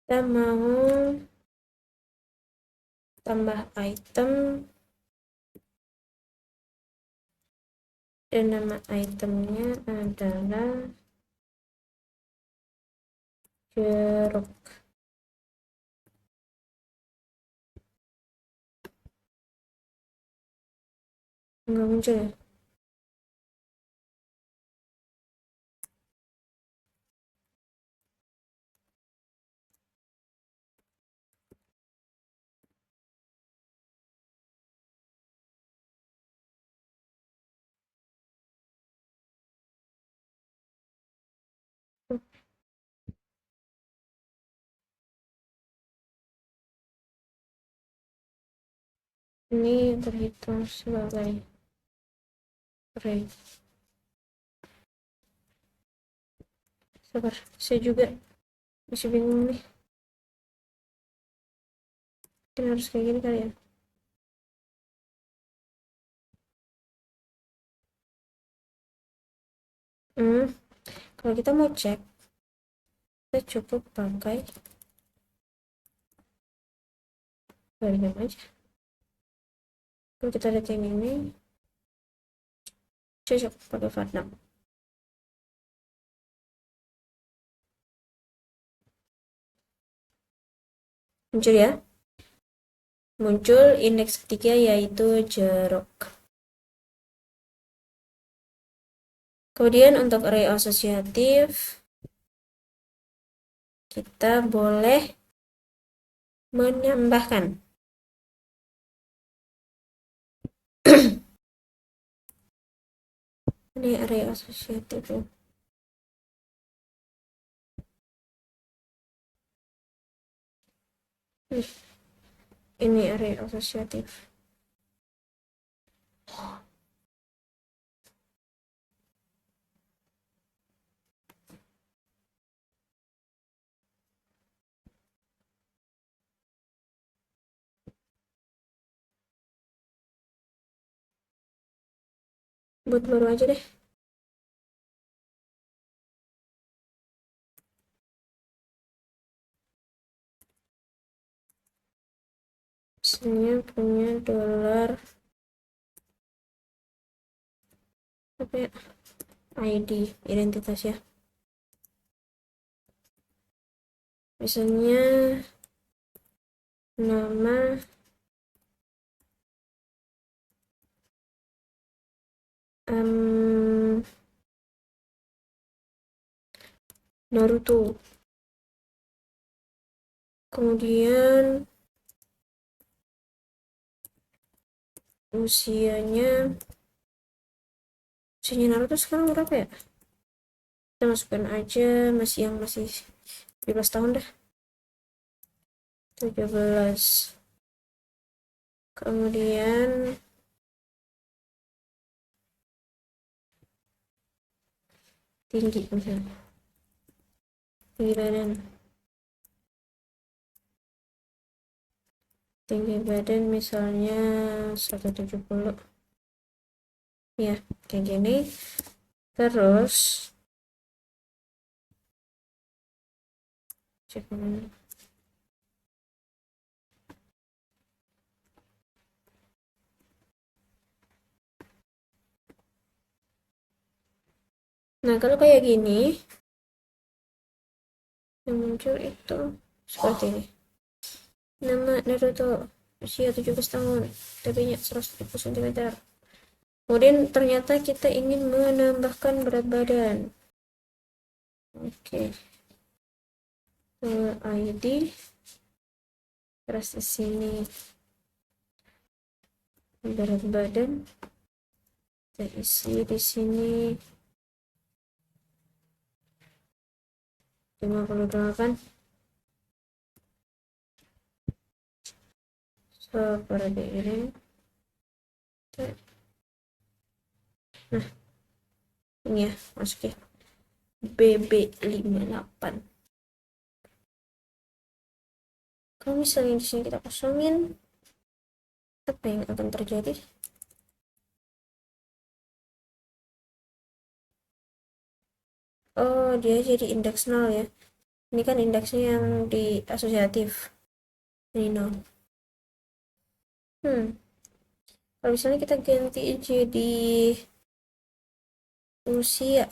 Kita mau tambah item dan nama itemnya adalah jeruk. Nggak muncul ya. Ini terhitung sebagai array. Sabar, saya juga masih bingung nih. Mungkin harus kayak gini kali ya. Kalau kita mau cek, kita cukup pakai varian aja. Kalau kita lihat yang ini, cocok pakai var6. Muncul ya. Muncul indeks ketiga yaitu jeruk. Kemudian untuk array asosiatif, kita boleh menambahkan ini array asosiatif ya. Ini array asosiatif. Buat baru aja deh. Misalnya punya dolar apa ya, ID identitas ya, misalnya nama Naruto, kemudian usianya Naruto sekarang berapa ya, kita masukkan aja masih 17 tahun dah, 17. Kemudian tinggi, misalnya tinggi badan misalnya 170 ya, kayak gini. Terus cek dulu. Nah, kalau kayak gini yang muncul itu seperti ini. Nama Naruto, usia 17 tahun, TB-nya 170 cm. Kemudian ternyata kita ingin menambahkan berat badan. Oke. ID, terus di sini berat badan, kita isi di sini 58 seperti ini. Nah, ini ya, masukin BB58. Kalau misalnya di sini kita kosongin, apa yang akan terjadi? Oh, dia jadi indeks 0 ya. Ini kan indeksnya yang di asosiatif. Ini 0. Kalau misalnya kita ganti jadi usia.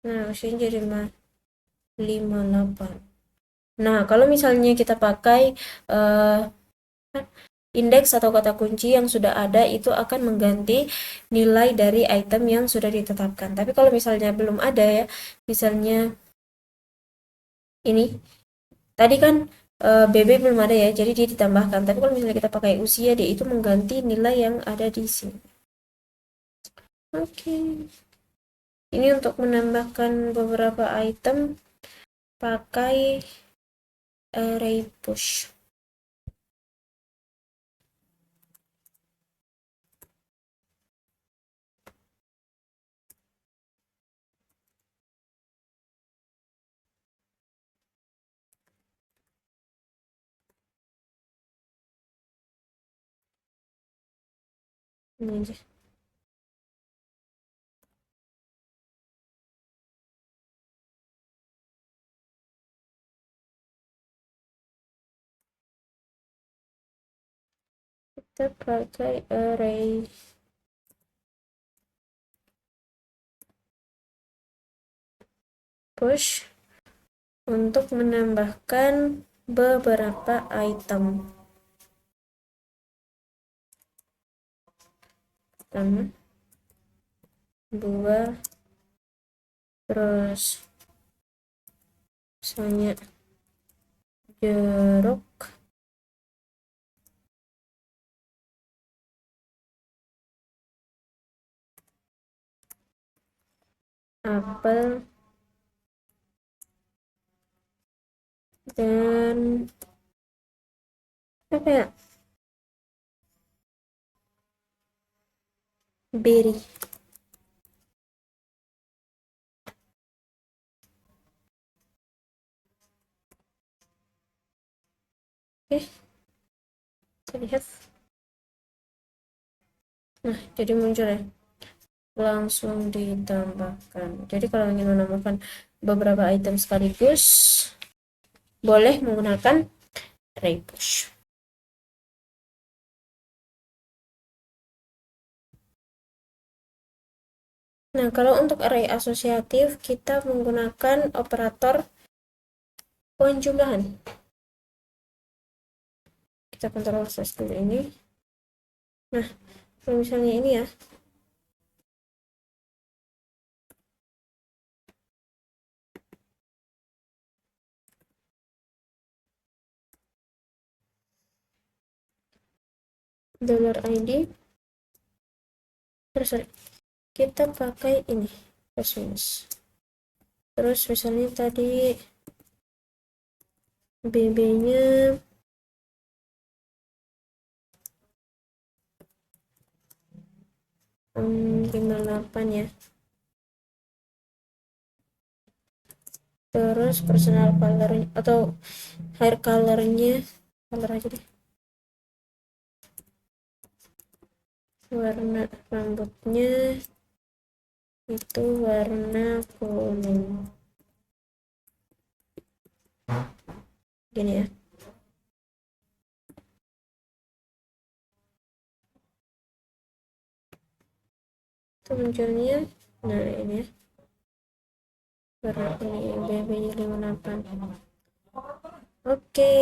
Nah, usianya jadi 58. Nah, kalau misalnya kita pakai indeks atau kata kunci yang sudah ada, itu akan mengganti nilai dari item yang sudah ditetapkan. Tapi kalau misalnya belum ada ya, misalnya ini tadi kan BB belum ada ya, jadi dia ditambahkan. Tapi kalau misalnya kita pakai usia, dia itu mengganti nilai yang ada di sini. Oke. Ini untuk menambahkan beberapa item pakai array push. Ini aja. Kita pakai array push untuk menambahkan beberapa item. Pertama, 2, terus misalnya jeruk, apel, dan apa ya, berry. Oke, kita lihat. Nah, jadi muncul ya langsung ditambahkan. Jadi kalau ingin menambahkan beberapa item sekaligus, boleh menggunakan array push. Nah, kalau untuk array asosiatif, kita menggunakan operator penjumlahan. Kita kontrol slash dulu ini. Nah, kalau misalnya ini ya, $id, terus kita pakai ini, plus minus. Terus misalnya tadi BB-nya hmm, 58 ya. Terus personal color atau hair colornya, color aja deh, warna rambutnya itu warna kuning, gini ya. Itu munculnya, nah ini ya, warna kuning, BB nya 58. Oke,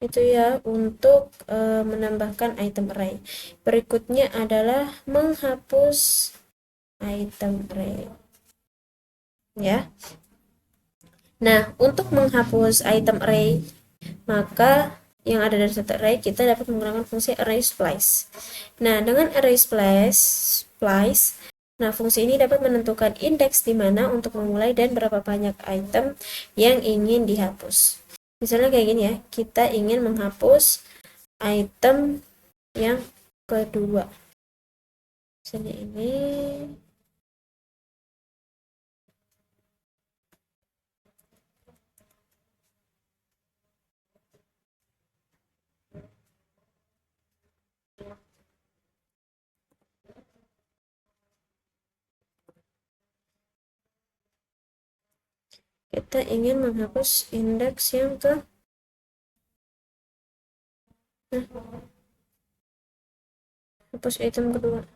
itu ya untuk menambahkan item array. Berikutnya adalah menghapus item array ya. Nah, untuk menghapus item array, maka yang ada dari satu array kita dapat menggunakan fungsi array splice. Nah, dengan array splice, nah fungsi ini dapat menentukan indeks di mana untuk memulai dan berapa banyak item yang ingin dihapus. Misalnya kayak gini ya, kita ingin menghapus item yang kedua. Misalnya ini, kita ingin menghapus indeks yang ke hapus item kedua.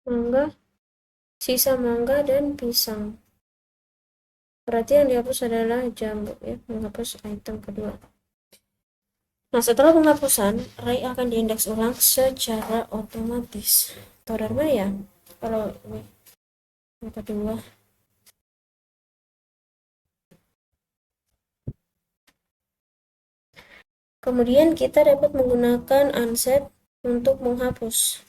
Mangga, sisa mangga dan pisang. Berarti yang dihapus adalah jambu ya, menghapus item kedua. Nah, setelah penghapusan, array akan diindeks ulang secara otomatis. Tahu dari mana ya? Kalau ini yang kedua. Kemudian kita dapat menggunakan unset untuk menghapus.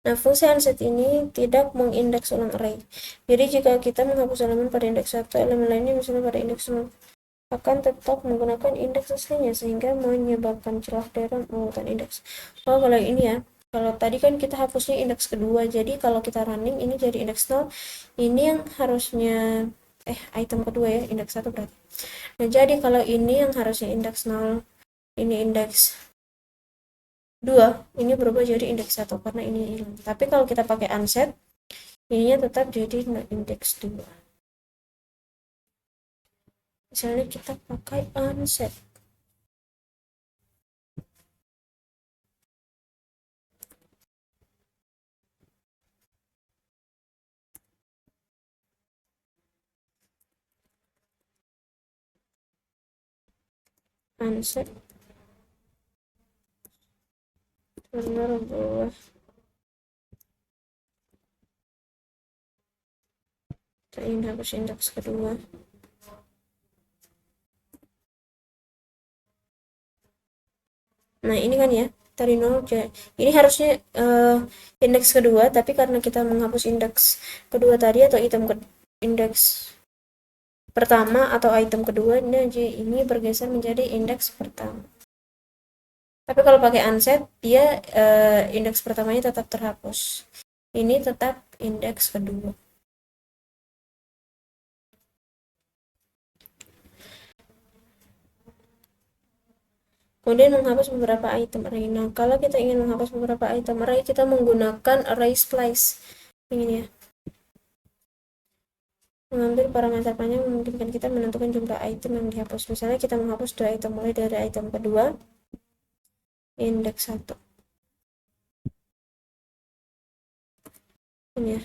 Nah, fungsi unset ini tidak mengindeks ulang array. Jadi jika kita menghapus elemen pada indeks 1, elemen lainnya misalnya pada indeks 0, akan tetap menggunakan indeks aslinya sehingga menyebabkan celah dalam urutan indeks. Oh, kalau ini ya, kalau tadi kan kita hapusnya indeks kedua, jadi kalau kita running ini jadi indeks 0, ini yang harusnya item kedua ya, indeks 1 berarti. Nah, jadi kalau ini yang harusnya indeks 0, ini indeks 2, ini berubah jadi indeks 1 karena ini hilang. Tapi kalau kita pakai unset, ininya tetap jadi indeks 2. Misalnya kita pakai unset. Unset benar buah Kita ingin hapus indeks kedua. Nah, ini kan ya, dari 0, ini harusnya indeks kedua, tapi karena kita menghapus indeks kedua tadi atau indeks pertama atau item kedua, ini bergeser menjadi indeks pertama. Tapi kalau pakai unset, dia indeks pertamanya tetap terhapus. Ini tetap indeks kedua. Kemudian menghapus beberapa item array. Nah, kalau kita ingin menghapus beberapa item array, kita menggunakan array splice. Ini ya. Mengambil parameter panjang memungkinkan kita menentukan jumlah item yang dihapus. Misalnya kita menghapus 2 item mulai dari item kedua, indeks 1. Ini ya.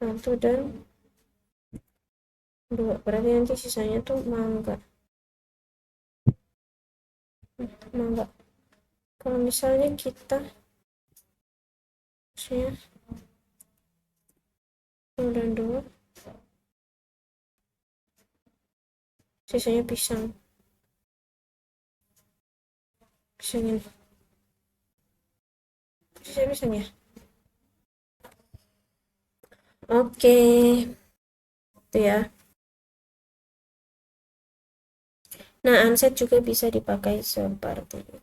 1 dan 2. Berarti nanti sisanya tuh mangga. Kalau misalnya kita sisanya 1 dan 2, sisanya pisang ini. Sisanya pisang ya. Oke. Itu ya. Nah, unset juga bisa dipakai seperti ini.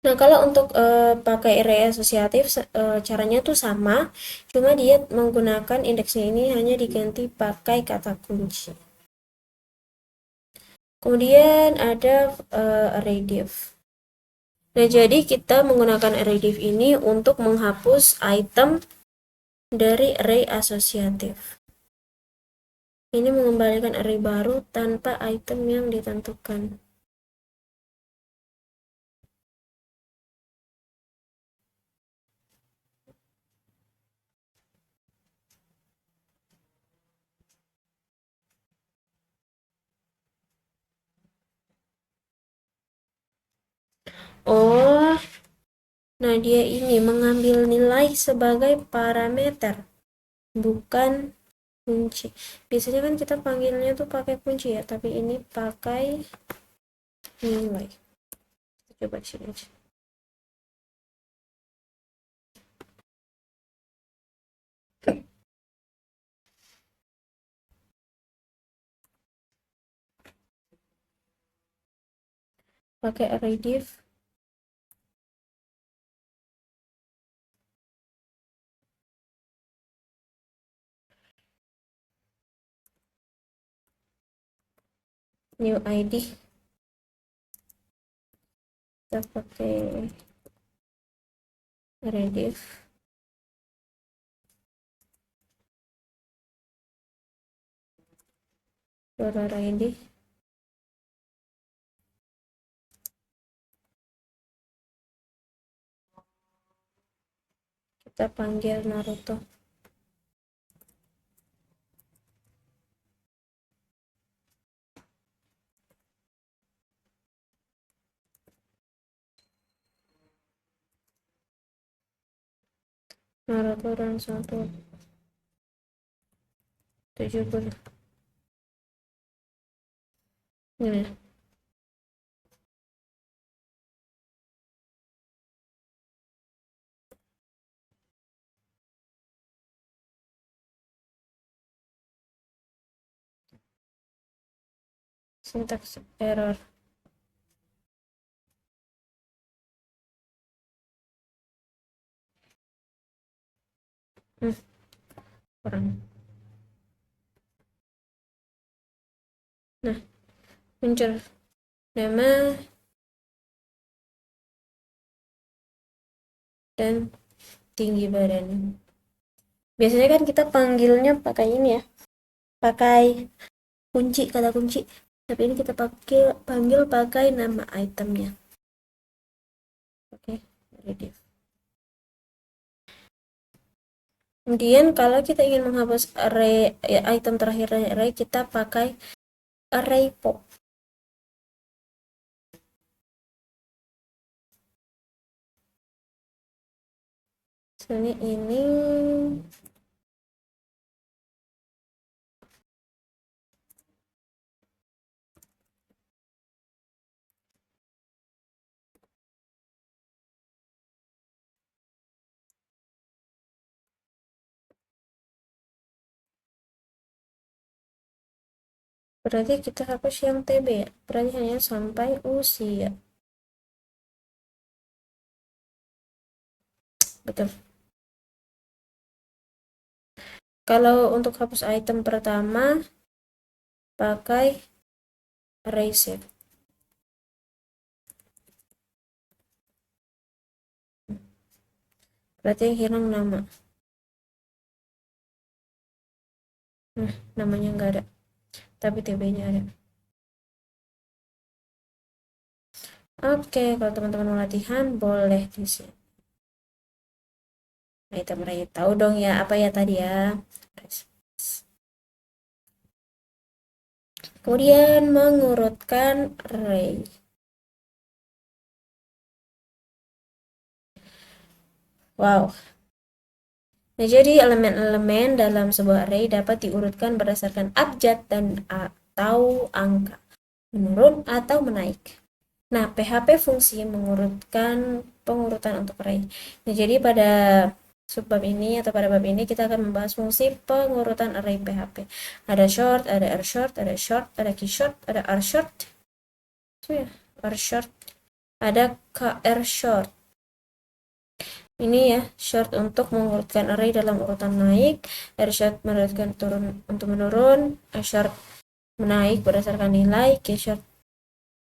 Nah, kalau untuk pakai array asosiatif, caranya tuh sama, cuma dia menggunakan indeksnya ini hanya diganti pakai kata kunci. Kemudian ada array div. Nah, jadi kita menggunakan array div ini untuk menghapus item dari array asosiatif. Ini mengembalikan array baru tanpa item yang ditentukan. Oh, nah dia ini mengambil nilai sebagai parameter, bukan kunci. Biasanya kan kita panggilnya tuh pakai kunci ya, tapi ini pakai nilai. Kita coba di sini aja. Pakai array div. New ID. Kita pakai array div. Array ID. Kita panggil Naruto. Naruto dan 170. Ini. Syntax error. Kurang. Nah, muncul nama dan tinggi badan. Biasanya kan kita panggilnya pakai ini ya, pakai kunci, kata kunci. Tapi ini kita panggil pakai nama itemnya. Oke, ready. Kemudian kalau kita ingin menghapus array item terakhir array, kita pakai array pop. Misalnya ini berarti kita hapus yang TB ya, berarti hanya sampai usia. Betul. Kalau untuk hapus item pertama pakai erase. Berarti yang hilang nama. Namanya nggak ada, tapi TB-nya ada. Oke, kalau teman-teman mau latihan boleh di sini. Nah, itu mereka tahu dong ya apa ya tadi ya. Kemudian mengurutkan array. Wow. Nah, jadi elemen-elemen dalam sebuah array dapat diurutkan berdasarkan abjad dan atau angka, menurun atau menaik. Nah, PHP fungsi mengurutkan pengurutan untuk array. Nah, jadi pada subbab ini atau pada bab ini kita akan membahas fungsi pengurutan array PHP. Ada short, ada r short, ada short, ada key short, ada r short. So, ya, r short, ada kr short. Ini ya, short untuk mengurutkan array dalam urutan naik, r short mengurutkan turun untuk menurun, r short menaik berdasarkan nilai, key short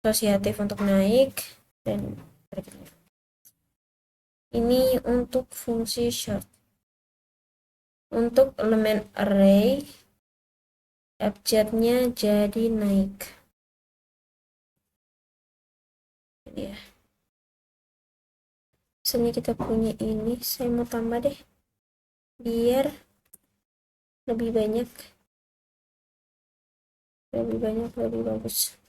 asosiatif untuk naik, dan berikutnya. Ini untuk fungsi short. Untuk elemen array, abjadnya jadi naik. Ini ya. Misalnya kita punya ini, saya mau tambah deh, biar lebih banyak, lebih bagus.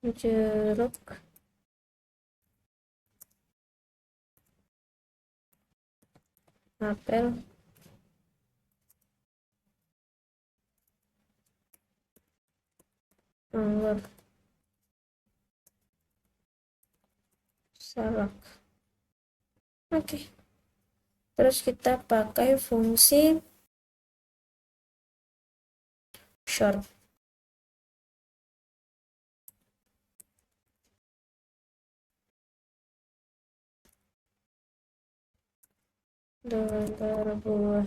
Jeruk apel anggur salak. Oke, terus kita pakai fungsi short. Berbuah.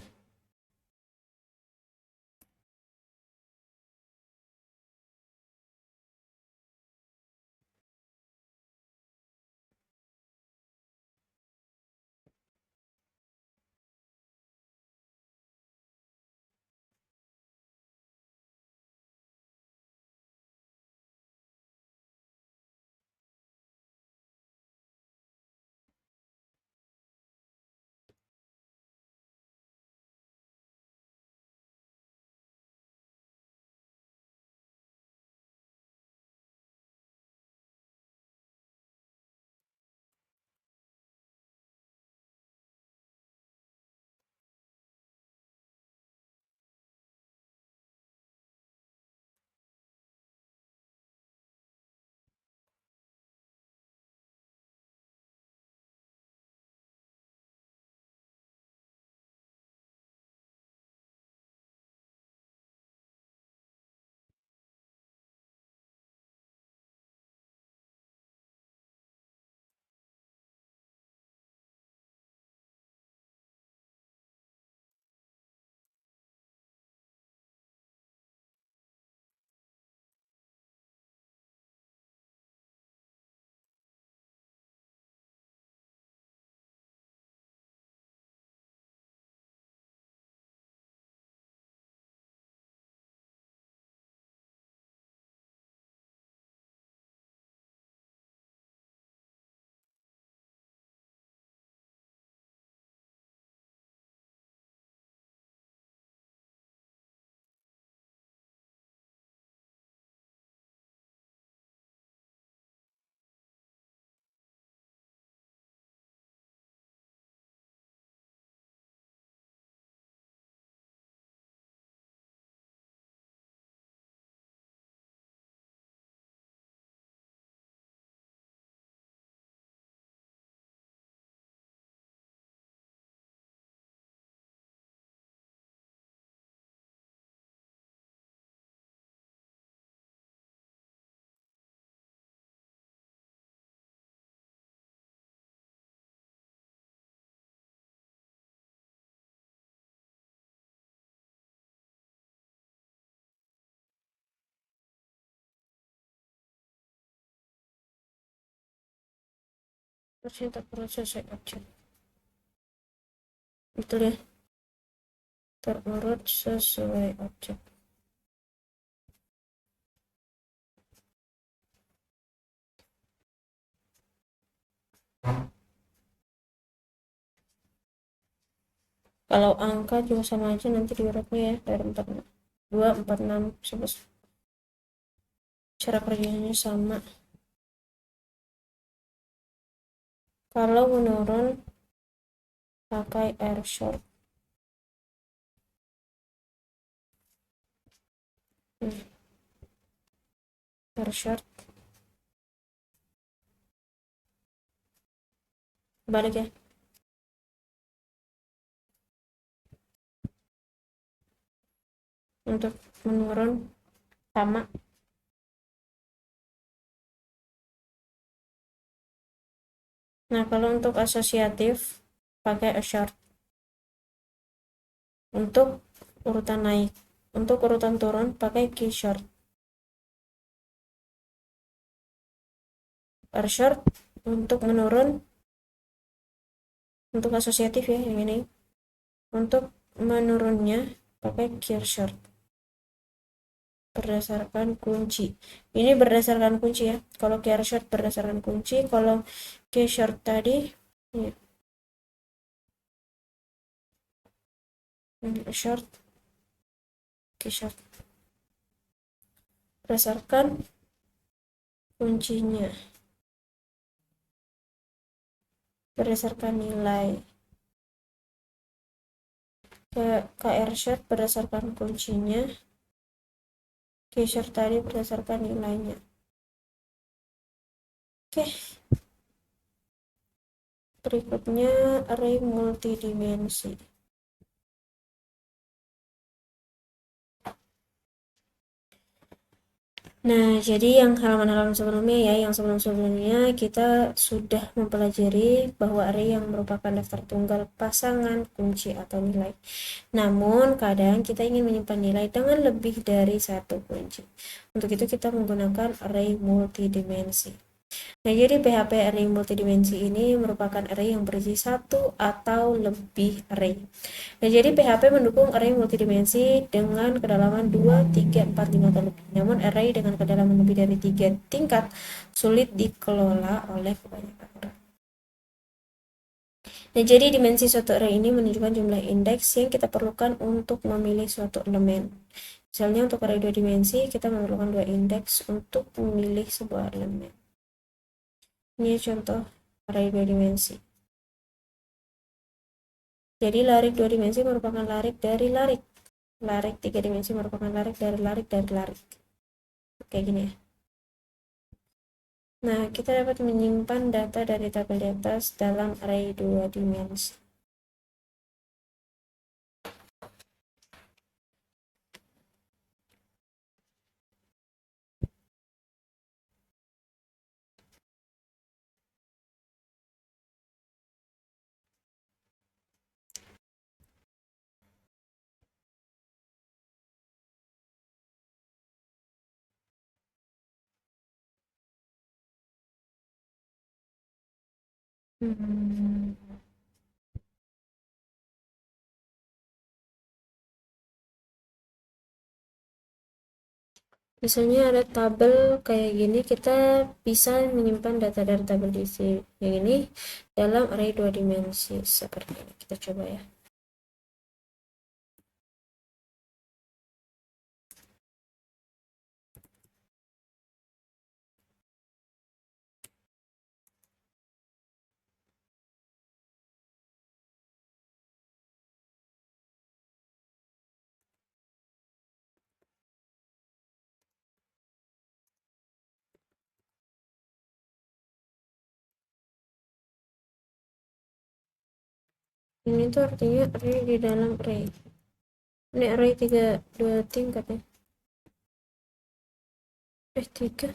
harusnya terurut sesuai objek. Betul ya, terurut sesuai objek. Kalau angka juga sama aja nanti diurutnya ya, dari 2, 4, 6, 11. Cara kerjanya sama. Kalau menurun pakai air short. Air short. Balik ya. Untuk menurun sama. Nah, kalau untuk asosiatif pakai a short. Untuk urutan naik, untuk urutan turun pakai key short. R short untuk menurun, untuk asosiatif ya yang ini. Untuk menurunnya pakai key short berdasarkan kunci. Ini berdasarkan kunci ya. Kalau key short berdasarkan kunci, kalau key short tadi ya, short key short berdasarkan kuncinya, berdasarkan nilai. Ke KR short berdasarkan kuncinya, key short tadi berdasarkan nilainya. Oke, berikutnya array multidimensi. Nah, jadi yang halaman-halaman sebelumnya ya, yang sebelum-sebelumnya kita sudah mempelajari bahwa array yang merupakan daftar tunggal pasangan kunci atau nilai. Namun, kadang kita ingin menyimpan nilai dengan lebih dari satu kunci. Untuk itu kita menggunakan array multidimensi. Nah, jadi PHP array multidimensi ini merupakan array yang berisi satu atau lebih array. Nah, jadi PHP mendukung array multidimensi dengan kedalaman 2, 3, 4, 5 atau lebih. Namun array dengan kedalaman lebih dari 3 tingkat sulit dikelola oleh kebanyakan orang. Nah, jadi dimensi suatu array ini menunjukkan jumlah indeks yang kita perlukan untuk memilih suatu elemen. Misalnya untuk array 2 dimensi, kita memerlukan 2 indeks untuk memilih sebuah elemen. Ini contoh array 2 dimensi. Jadi larik 2 dimensi merupakan larik dari larik. Larik 3 dimensi merupakan larik dari larik dari larik. Kayak gini ya. Nah, kita dapat menyimpan data dari tabel di atas dalam array 2 dimensi. Misalnya ada tabel kayak gini, kita bisa menyimpan data dari tabel diisi yang ini dalam array 2 dimensi seperti ini. Kita coba ya. Ini tuh artinya array di dalam array. Ini array 2 tingkat ya. 3.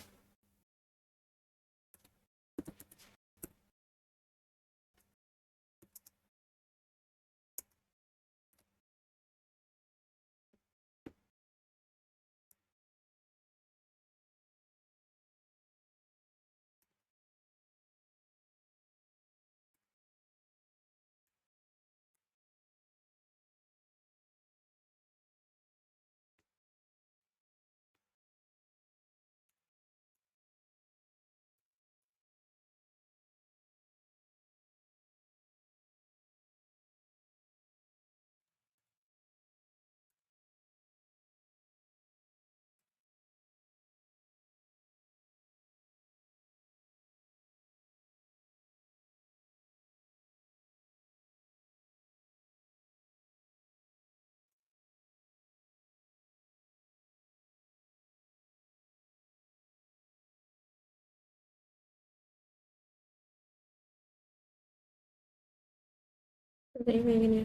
kayak gini.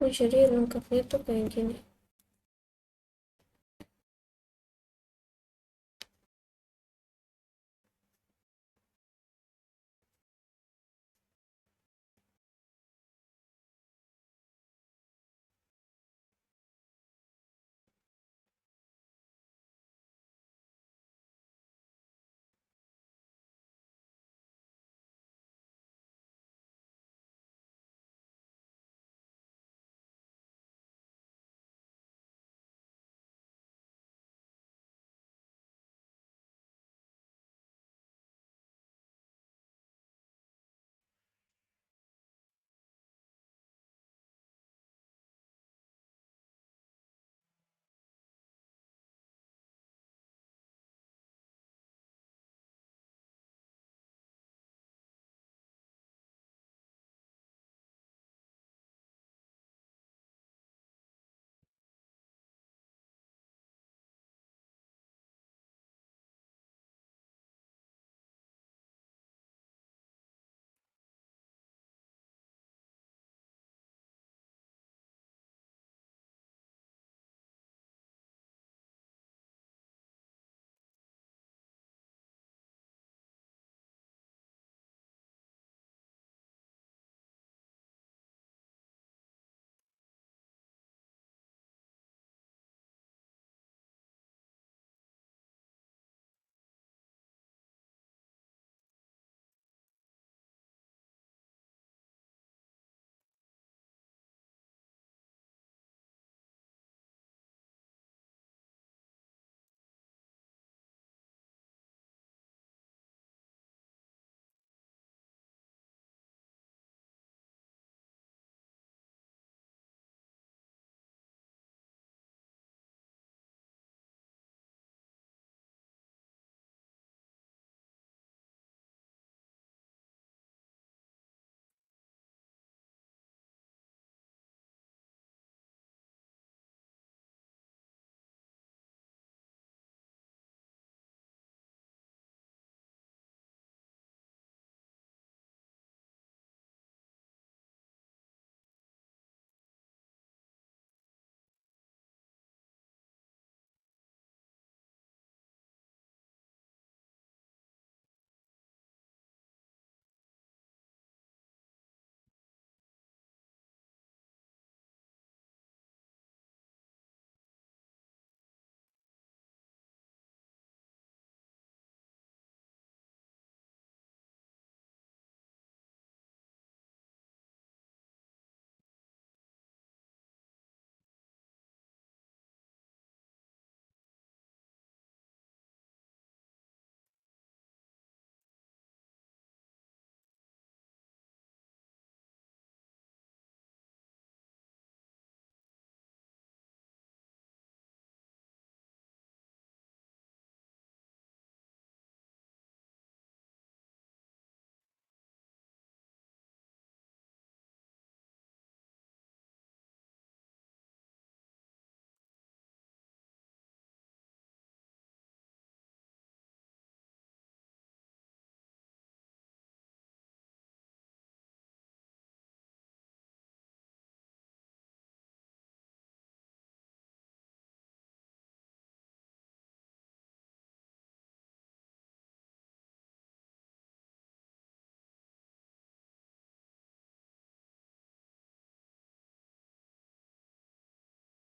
Oh, jadi lengkapnya tuh kayak gini.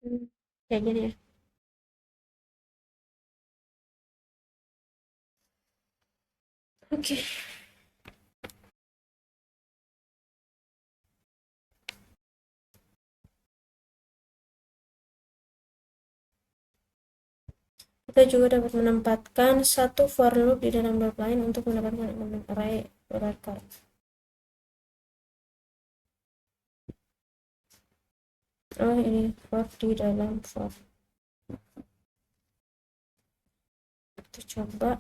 Hmm, kayak gini ya. Oke, kita juga dapat menempatkan satu for loop di dalam loop lain untuk mendapatkan elemen array record. Oh, ini for di dalam for. Kita coba.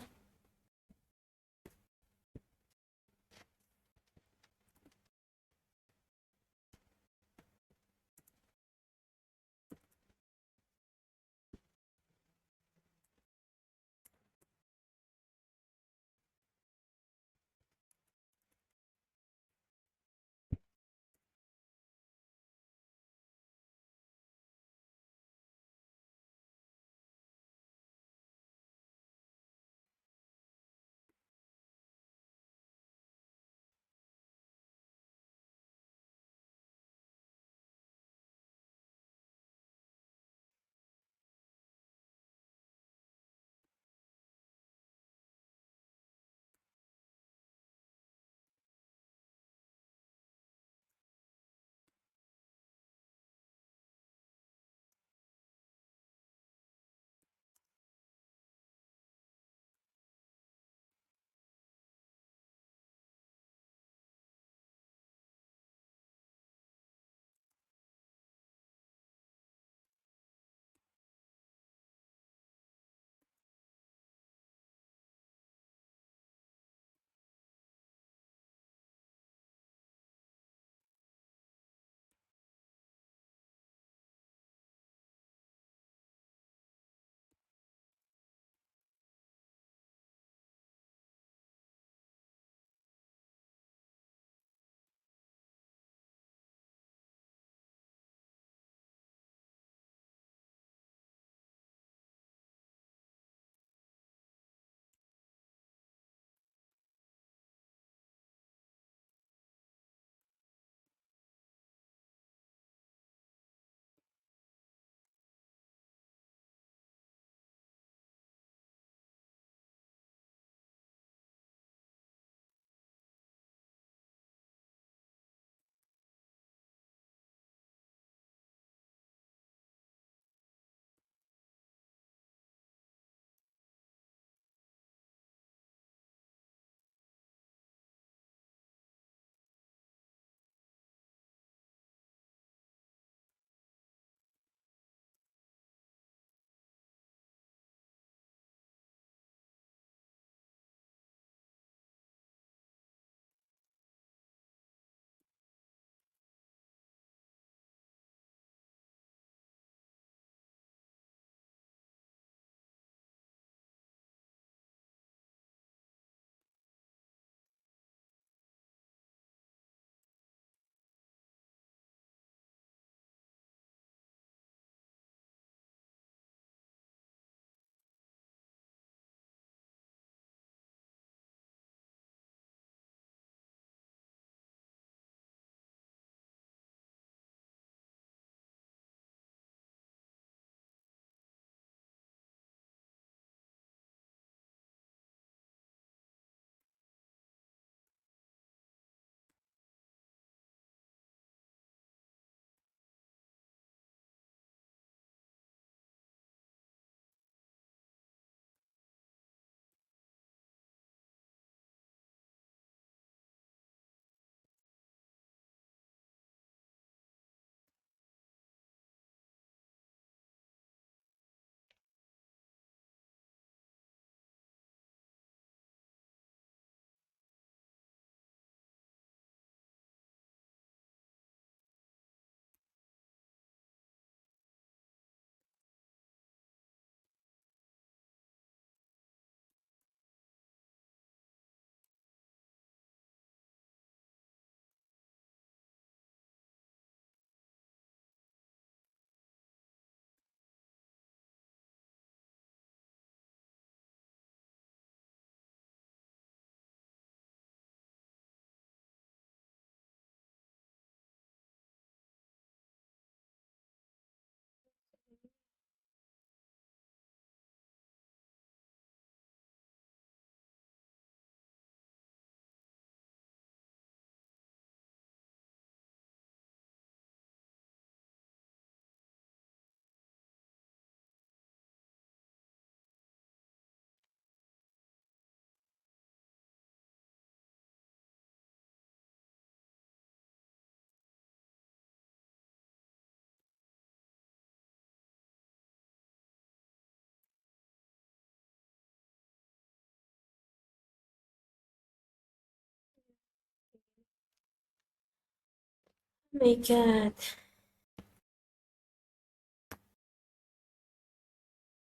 my god,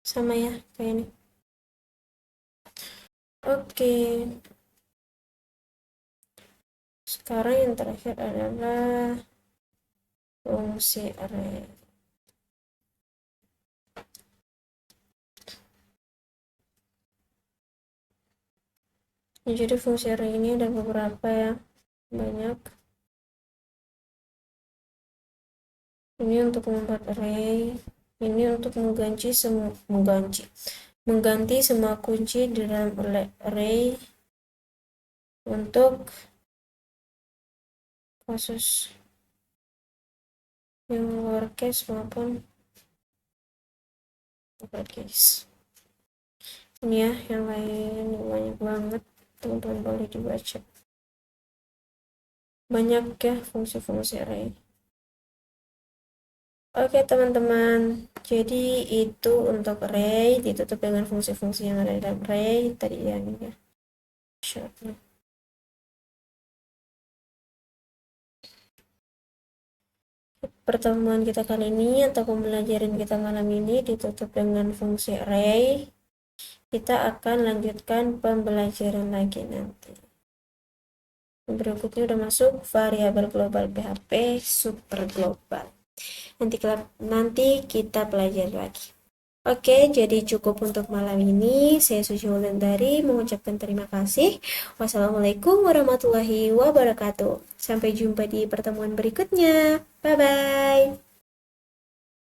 sama ya kayak ini. Oke, sekarang yang terakhir adalah fungsi array. Jadi fungsi array ini ada beberapa ya, banyak. Ini untuk membuat array, ini untuk mengganti semua kunci di dalam array untuk kasus yang lowercase maupun uppercase. Ini ya, yang lain banyak banget, teman-teman boleh dibaca. Banyak ya fungsi-fungsi array. Oke teman-teman, jadi itu untuk array ditutup dengan fungsi-fungsi yang ada dalam array tadi ya, ini ya. Pertemuan kita kali ini atau pembelajaran kita malam ini ditutup dengan fungsi array. Kita akan lanjutkan pembelajaran lagi nanti. Berikutnya udah masuk variabel global PHP super global. Nanti kita pelajari lagi. Oke, jadi cukup untuk malam ini. Saya Suci Wulandari mengucapkan terima kasih. Wassalamualaikum warahmatullahi wabarakatuh. Sampai jumpa di pertemuan berikutnya. Bye-bye.